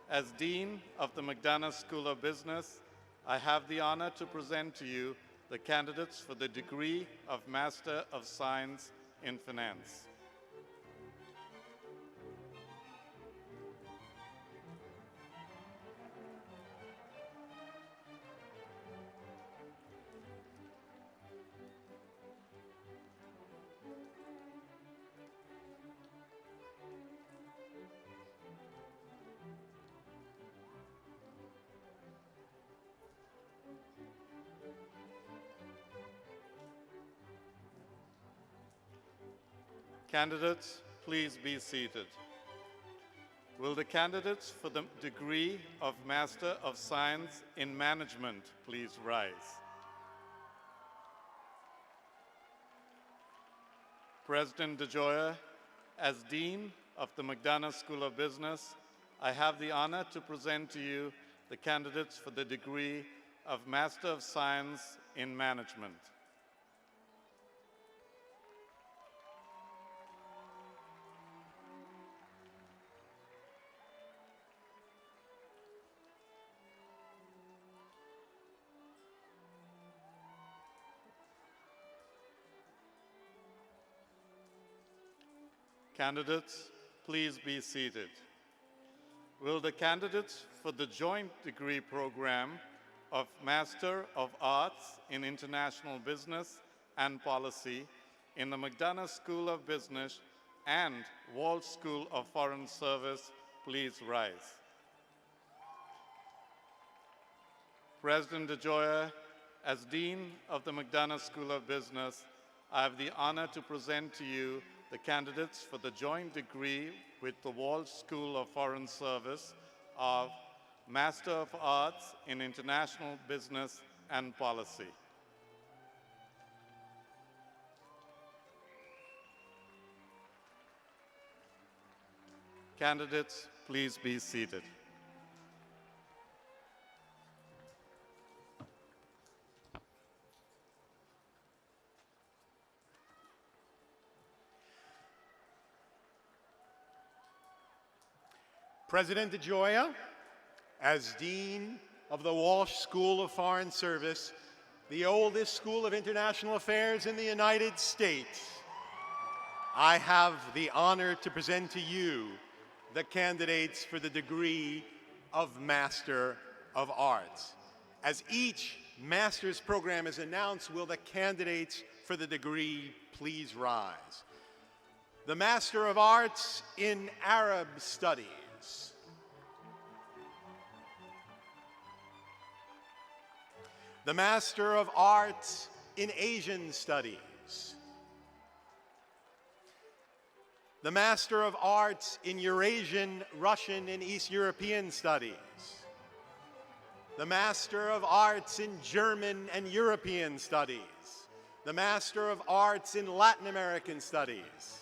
as Dean of the McDonough School of Business, I have the honor to present to you the candidates for the degree of Master of Science in Finance. Candidates, please be seated. Will the candidates for the degree of Master of Science in Management please rise? President DeGioia, as Dean of the McDonough School of Business, I have the honor to present to you the candidates for the degree of Master of Science in Management. Candidates, please be seated. Will the candidates for the joint degree program of Master of Arts in International Business and Policy in the McDonough School of Business and Walsh School of Foreign Service please rise? President DeGioia, as Dean of the McDonough School of Business, I have the honor to present to you the candidates for the joint degree with the Walsh School of Foreign Service of Master of Arts in International Business and Policy. Candidates, please be seated. President DeGioia, as Dean of the Walsh School of Foreign Service, the oldest school of international affairs in the United States, I have the honor to present to you the candidates for the degree of Master of Arts. As each master's program is announced, will the candidates for the degree please rise? The Master of Arts in Arab Studies. The Master of Arts in Asian Studies. The Master of Arts in Eurasian, Russian, and East European Studies. The Master of Arts in German and European Studies. The Master of Arts in Latin American Studies.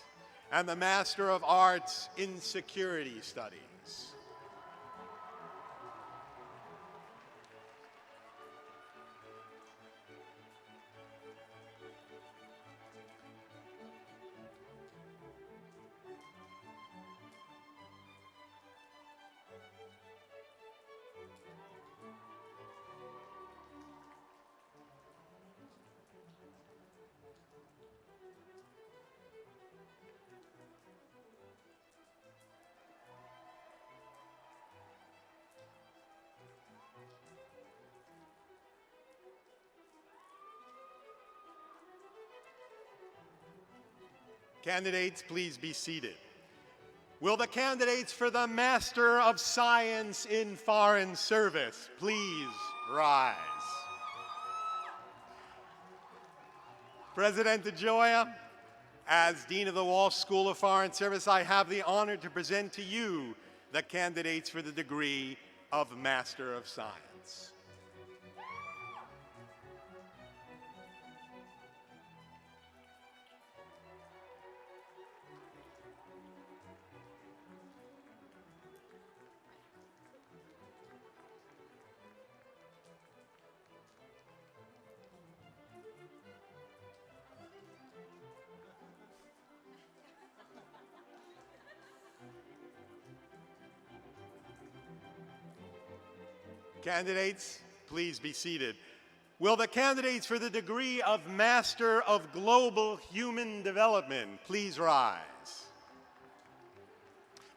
And the Master of Arts in Security Studies. Candidates, please be seated. Will the candidates for the Master of Science in Foreign Service please rise? President DeGioia, as Dean of the Walsh School of Foreign Service, I have the honor to present to you the candidates for the degree of Master of Science. Candidates, please be seated. Will the candidates for the degree of Master of Global Human Development please rise?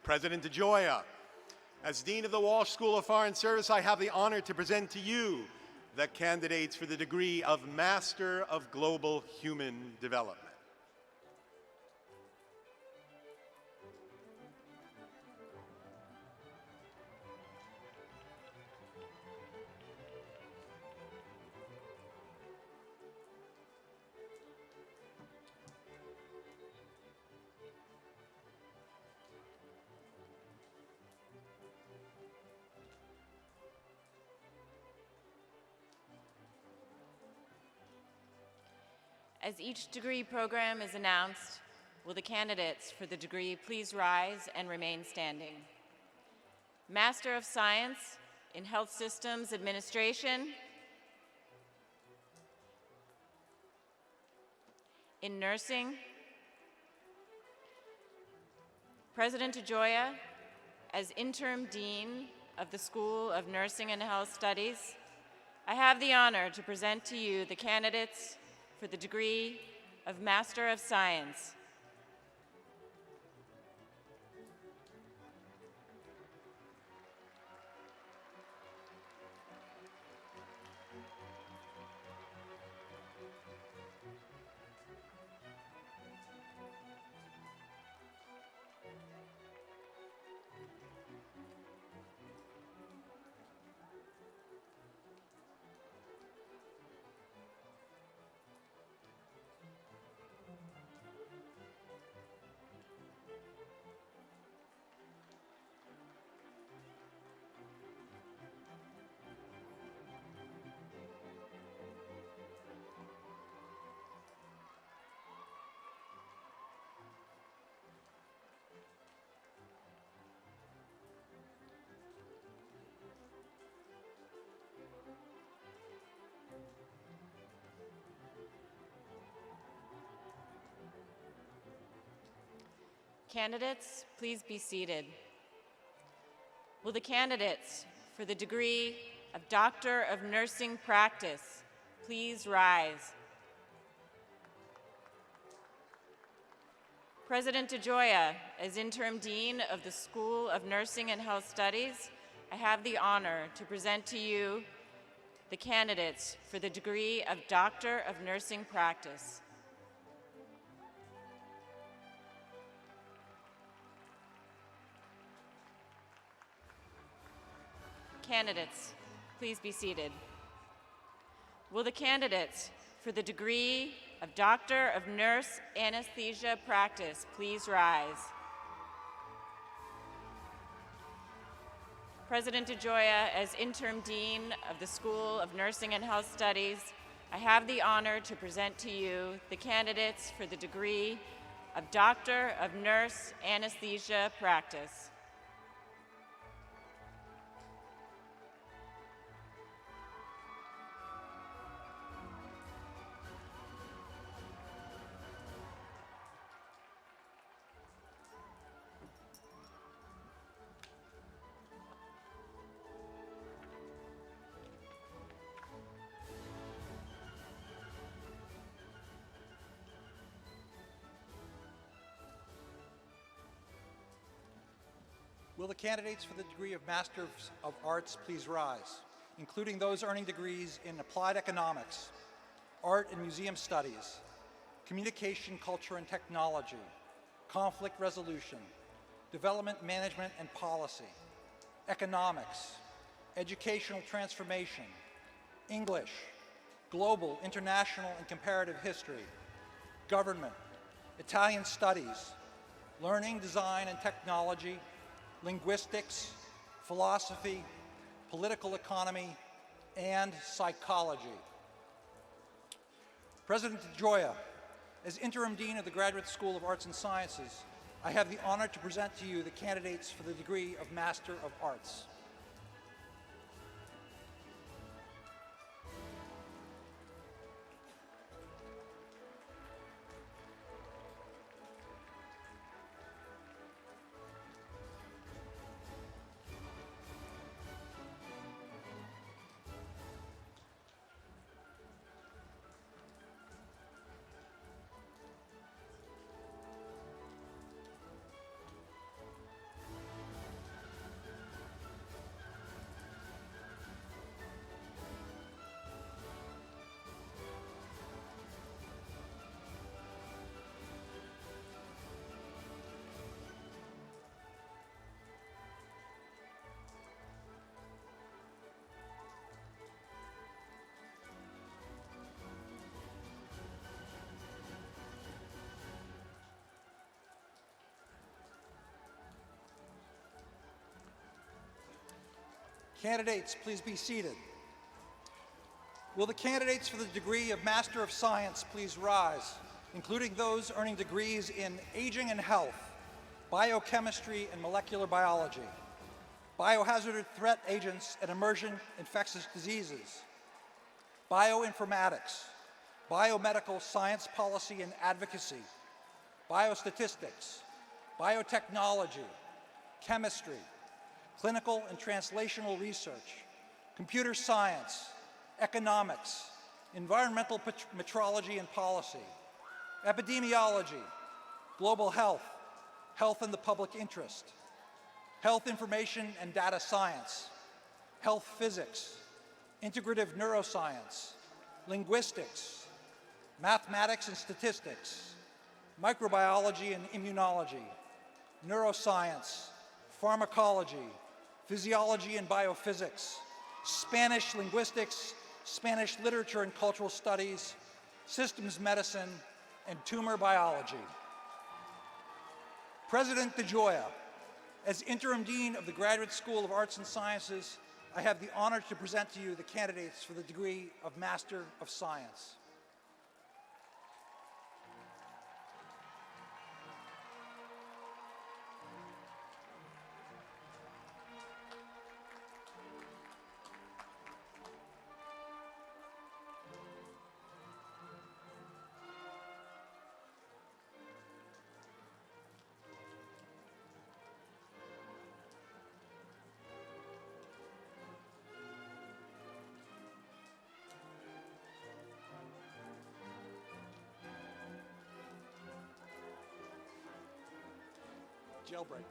President DeGioia, as Dean of the Walsh School of Foreign Service, I have the honor to present to you the candidates for the degree of Master of Global Human Development. As each degree program is announced, will the candidates for the degree please rise and remain standing? Master of Science in Health Systems Administration, in Nursing, President DeGioia, as Interim Dean of the School of Nursing and Health Studies, I have the honor to present to you the candidates for the degree of Master of Science. Candidates, please be seated. Will the candidates for the degree of Doctor of Nursing Practice please rise? President DeGioia, as Interim Dean of the School of Nursing and Health Studies, I have the honor to present to you the candidates for the degree of Doctor of Nursing Practice. Candidates, please be seated. Will the candidates for the degree of Doctor of Nurse Anesthesia Practice please rise? President DeGioia, as Interim Dean of the School of Nursing and Health Studies, I have the honor to present to you the candidates for the degree of Doctor of Nurse Anesthesia Practice. Will the candidates for the degree of Master of Arts please rise, including those earning degrees in Applied Economics, Art and Museum Studies, Communication, Culture and Technology, Conflict Resolution, Development Management and Policy, Economics, Educational Transformation, English, Global, International and Comparative History, Government, Italian Studies, Learning, Design and Technology, Linguistics, Philosophy, Political Economy, and Psychology. President DeGioia, as Interim Dean of the Graduate School of Arts and Sciences, I have the honor to present to you the candidates for the degree of Master of Arts. Candidates, please be seated. Will the candidates for the degree of Master of Science please rise, including those earning degrees in Aging and Health, Biochemistry and Molecular Biology, Biohazard Threat Agents and Emergent Infectious Diseases, Bioinformatics, Biomedical Science Policy and Advocacy, Biostatistics, Biotechnology, Chemistry, Clinical and Translational Research, Computer Science, Economics, Environmental Metrology and Policy, Epidemiology, Global Health, Health in the Public Interest, Health Information and Data Science, Health Physics, Integrative Neuroscience, Linguistics, Mathematics and Statistics, Microbiology and Immunology, Neuroscience, Pharmacology, Physiology and Biophysics, Spanish Linguistics, Spanish Literature and Cultural Studies, Systems Medicine, and Tumor Biology. President DeGioia, as Interim Dean of the Graduate School of Arts and Sciences, I have the honor to present to you the candidates for the degree of Master of Science. Jailbreak.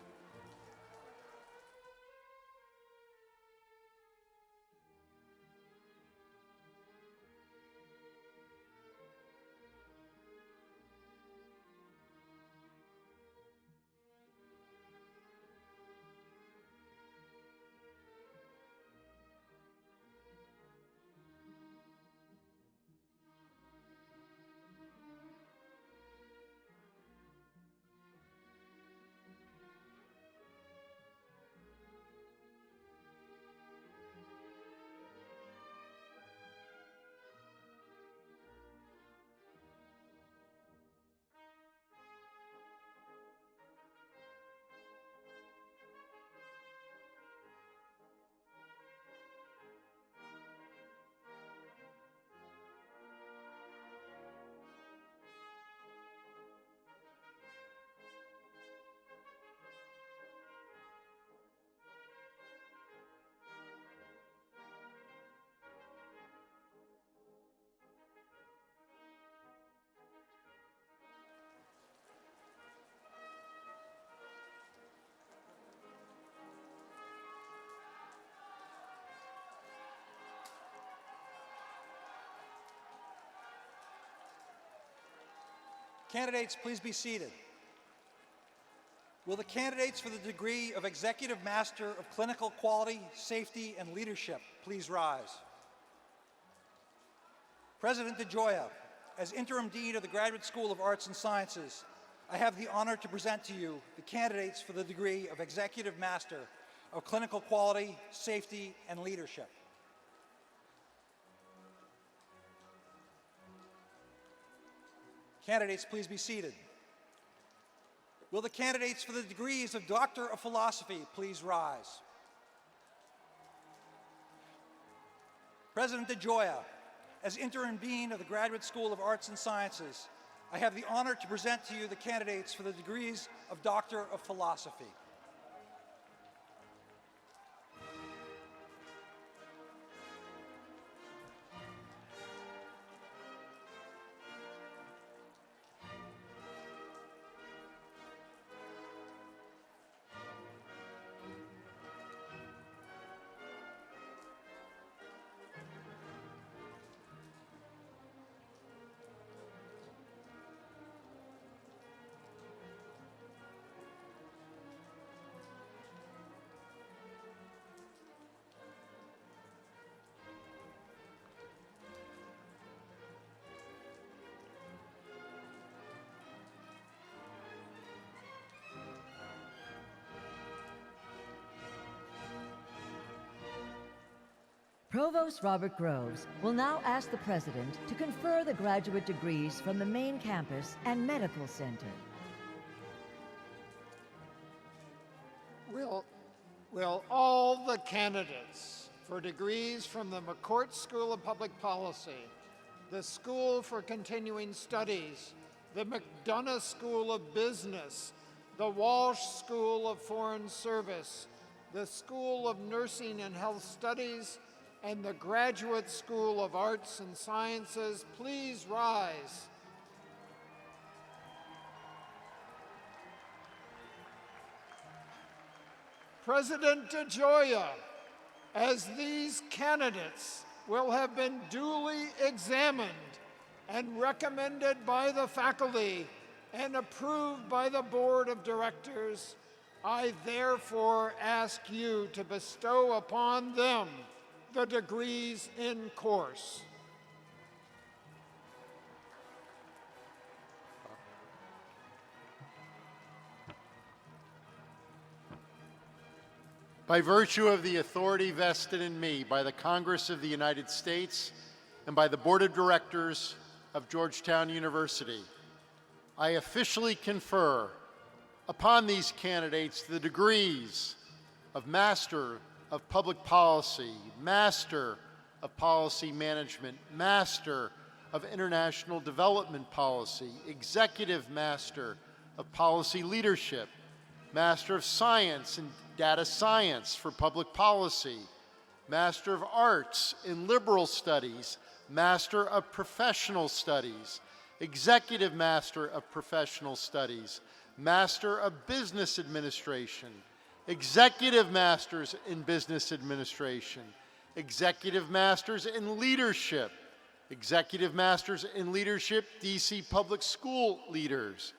Candidates, please be seated. Will the candidates for the degree of Executive Master of Clinical Quality, Safety, and Leadership please rise? President DeGioia, as Interim Dean of the Graduate School of Arts and Sciences, I have the honor to present to you the candidates for the degree of Executive Master of Clinical Quality, Safety, and Leadership. Candidates, please be seated. Will the candidates for the degrees of Doctor of Philosophy please rise? President DeGioia, as Interim Dean of the Graduate School of Arts and Sciences, I have the honor to present to you the candidates for the degrees of Doctor of Philosophy. Provost Robert Groves will now ask the President to confer the graduate degrees from the main campus and medical center. Will all the candidates for degrees from the McCourt School of Public Policy, the School for Continuing Studies, the McDonough School of Business, the Walsh School of Foreign Service, the School of Nursing and Health Studies, and the Graduate School of Arts and Sciences please rise? President DeGioia, as these candidates will have been duly examined and recommended by the faculty and approved by the Board of Directors, I therefore ask you to bestow upon them the degrees in course. By virtue of the authority vested in me by the Congress of the United States and by the Board of Directors of Georgetown University, I officially confer upon these candidates the degrees of Master of Public Policy, Master of Policy Management, Master of International Development Policy, Executive Master of Policy Leadership, Master of Science and Data Science for Public Policy, Master of Arts in Liberal Studies, Master of Professional Studies, Executive Master of Professional Studies, Master of Business Administration, Executive Masters in Business Administration, Executive Masters in Leadership, Executive Masters in Leadership, DC Public School Leaders,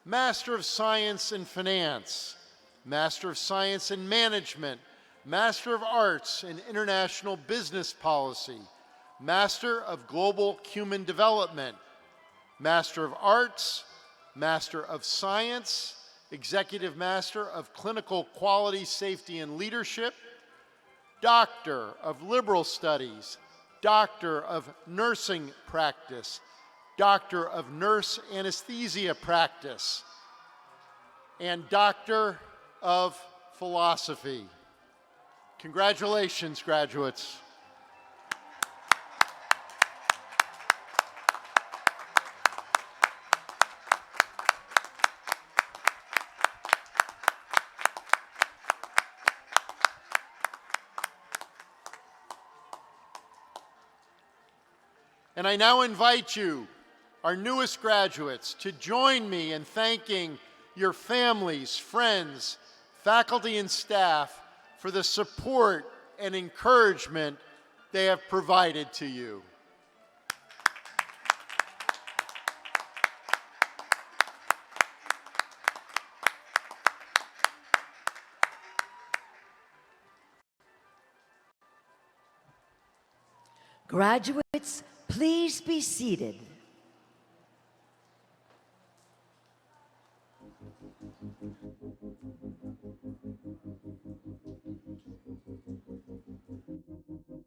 Master of Science in Finance, Master of Science in Management, Master of Arts in International Business Policy, Master of Global Human Development, Master of Arts, Master of Science, Executive Master of Clinical Quality, Safety, and Leadership, Doctor of Liberal Studies, Doctor of Nursing Practice, Doctor of Nurse Anesthesia Practice, and Doctor of Philosophy. Congratulations, graduates. And I now invite you, our newest graduates, to join me in thanking your families, friends, faculty, and staff for the support and encouragement they have provided to you. Graduates, please be seated.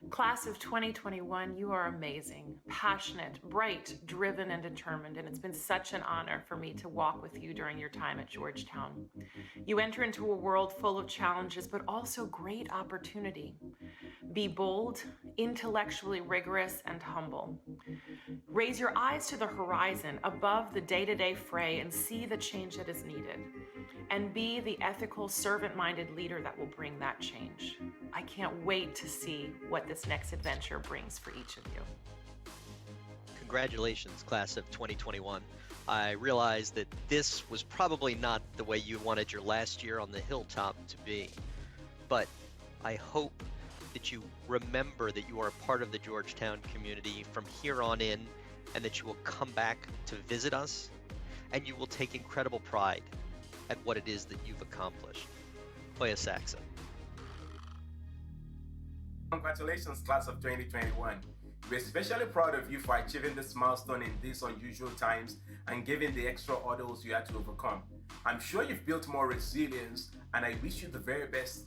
Class of 2021, you are amazing, passionate, bright, driven, and determined, and it's been such an honor for me to walk with you during your time at Georgetown. You enter into a world full of challenges, but also great opportunity. Be bold, intellectually rigorous, and humble. Raise your eyes to the horizon above the day-to-day fray and see the change that is needed. And be the ethical, servant-minded leader that will bring that change. I can't wait to see what this next adventure brings for each of you. Congratulations, class of 2021. I realize that this was probably not the way you wanted your last year on the hilltop to be, but I hope that you remember that you are a part of the Georgetown community from here on in, and that you will come back to visit us, and you will take incredible pride at what it is that you've accomplished. Hoya Saxa. Congratulations, class of 2021. We're especially proud of you for achieving this milestone in these unusual times and given the extra hurdles you had to overcome. I'm sure you've built more resilience, and I wish you the very best.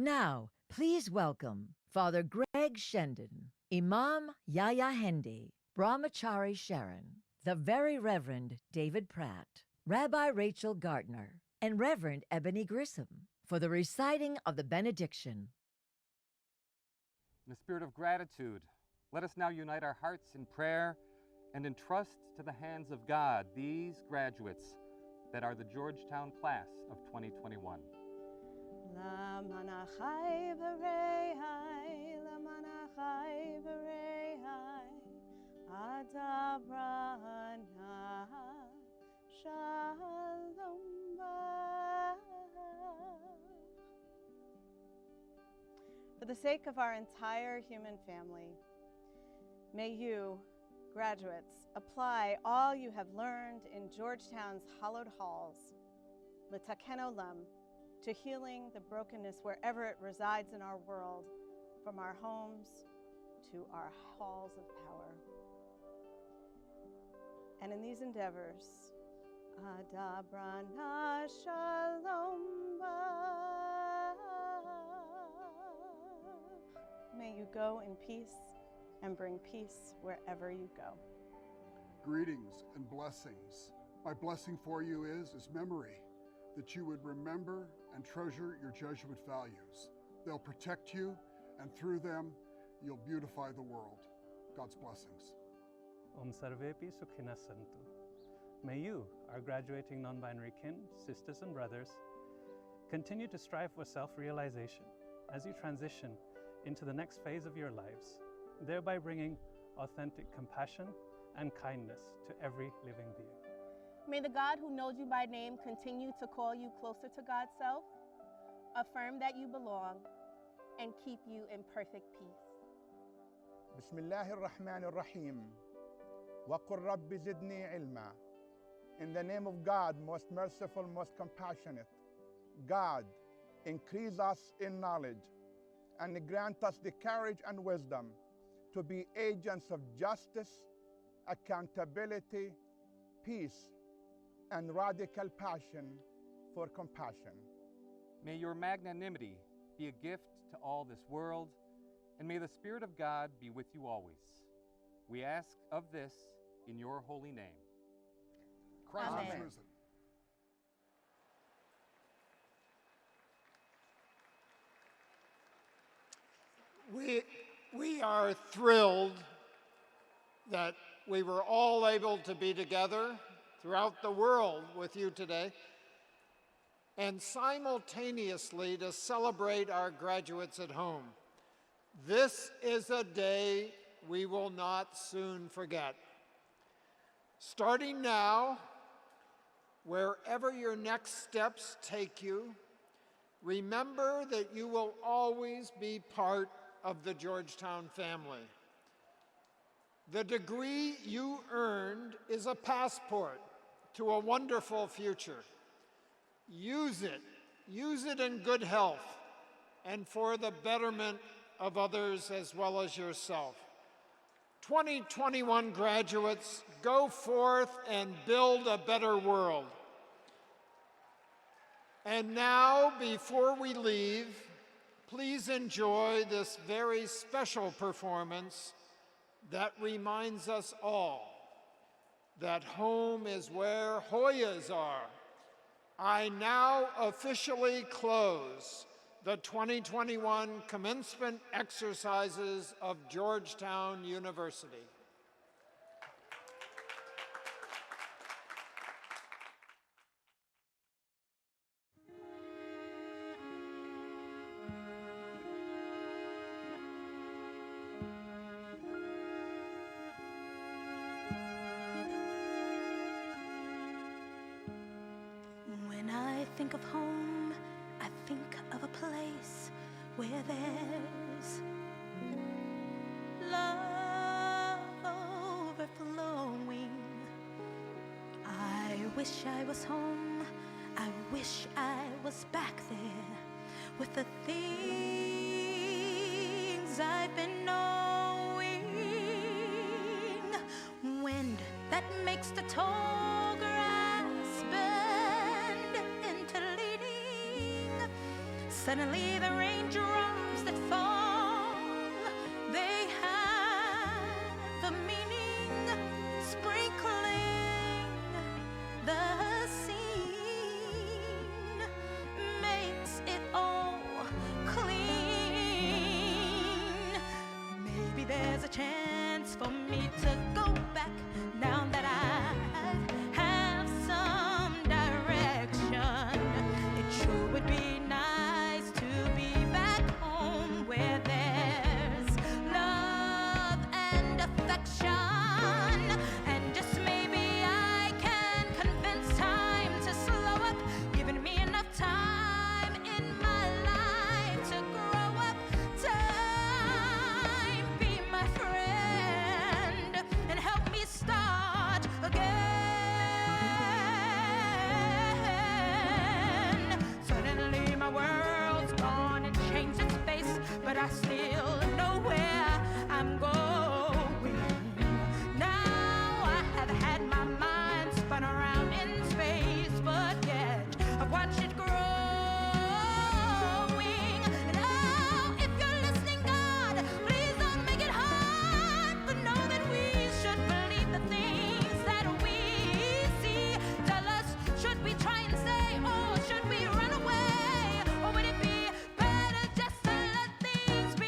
Now, please welcome Father Greg Shendon, Imam Yahya Hendi, Brahmachari Sharon, the Very Reverend David Pratt, Rabbi Rachel Gardner, and Reverend Ebony Grissom for the reciting of the benediction. In the spirit of gratitude, let us now unite our hearts in prayer and entrust to the hands of God these graduates that are the Georgetown class of 2021. La manachai v'rehai, la manachai v'rehai, adabrana shalom ba. For the sake of our entire human family, may you, graduates, apply all you have learned in Georgetown's hallowed halls, l'taken olam, to healing the brokenness wherever it resides in our world, from our homes to our halls of power. And in these endeavors, adabrana shalom ba. May you go in peace and bring peace wherever you go. Greetings and blessings. My blessing for you is memory, that you would remember and treasure your Jesuit values. They'll protect you, and through them, you'll beautify the world. God's blessings. Om Sarvepi Sukhina Santu. May you, our graduating non-binary kin, sisters and brothers, continue to strive for self-realization as you transition into the next phase of your lives, thereby bringing authentic compassion and kindness to every living being. May the God who knows you by name continue to call you closer to God's self, affirm that you belong, and keep you in perfect peace. Bismillahir Rahmanir Rahim. Wa qur Rabbi zidni ilma. In the name of God, most merciful, most compassionate. God, increase us in knowledge and grant us the courage and wisdom to be agents of justice, accountability, peace, and radical passion for compassion. May your magnanimity be a gift to all this world, and may the Spirit of God be with you always. We ask of this in your holy name. Christ is Amen. risen. We are thrilled that we were all able to be together throughout the world with you today, and simultaneously to celebrate our graduates at home. This is a day we will not soon forget. Starting now, wherever your next steps take you, remember that you will always be part of the Georgetown family. The degree you earned is a passport to a wonderful future. Use it in good health and for the betterment of others as well as yourself. 2021 graduates, go forth and build a better world. And now, before we leave, please enjoy this very special performance that reminds us all that home is where Hoyas are. I now officially close the 2021 commencement exercises of Georgetown University. When I think of home, I think of a place where there's love overflowing. I wish I was home. I wish I was back there with the things I've been knowing. Wind that makes the tall grass bend into leaning, Suddenly the raindrops that fall, they have a meaning, sprinkling the scene, makes it all clean. Maybe there's a chance for me to go back now that I have some direction. It sure would be nice to be back home where there's love and affection. And just maybe I can convince time to slow up, giving me enough time in my life to grow up. Time, be my friend and help me start again. Suddenly my world's gone and changed its face, but I still know where I'm going. Now I have had my mind spun around in space, but yet I've watched it growing. Now, if you're listening, God, please don't make it hard, but know that we should believe the things that we see. Tell us, should we try and stay, or should we run away? Or would it be better just to let things be?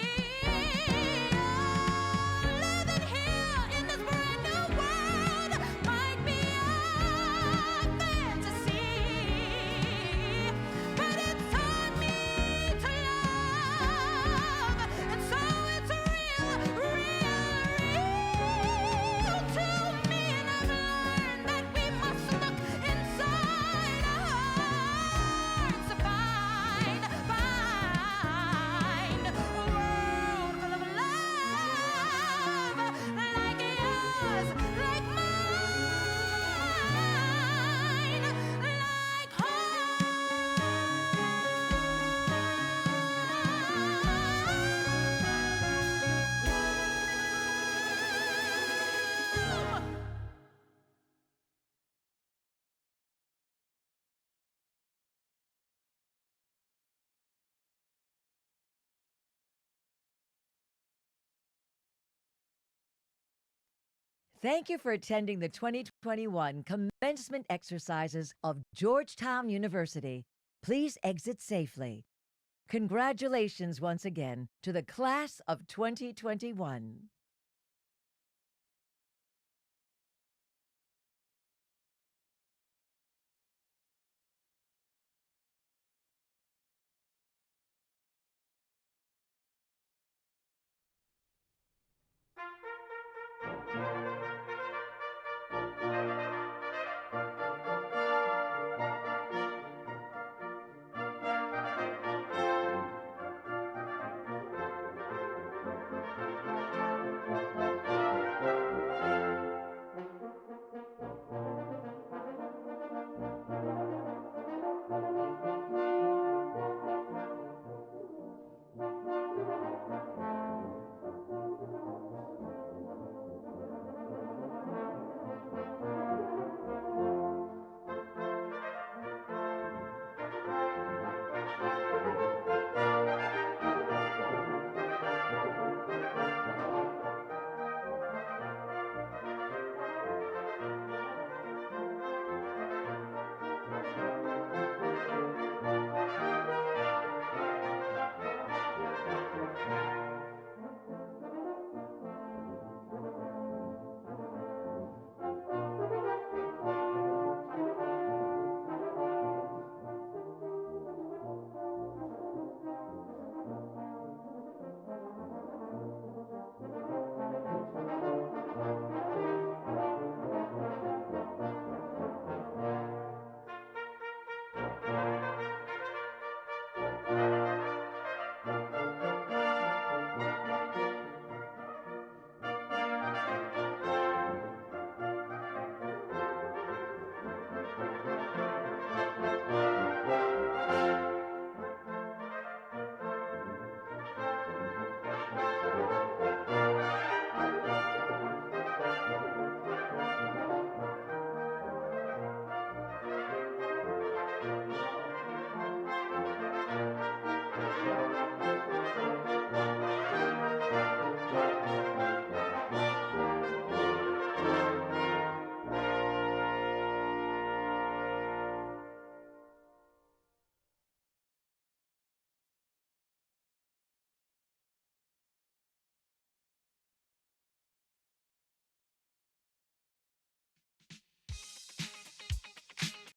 Living here in this brand new world might be a fantasy, but it's taught me to love, and so it's real, real, real to me. And I've learned that we must look inside our hearts to find a world full of love, like yours, like mine, like home. Thank you for attending the 2021 commencement exercises of Georgetown University. Please exit safely. Congratulations once again to the class of 2021.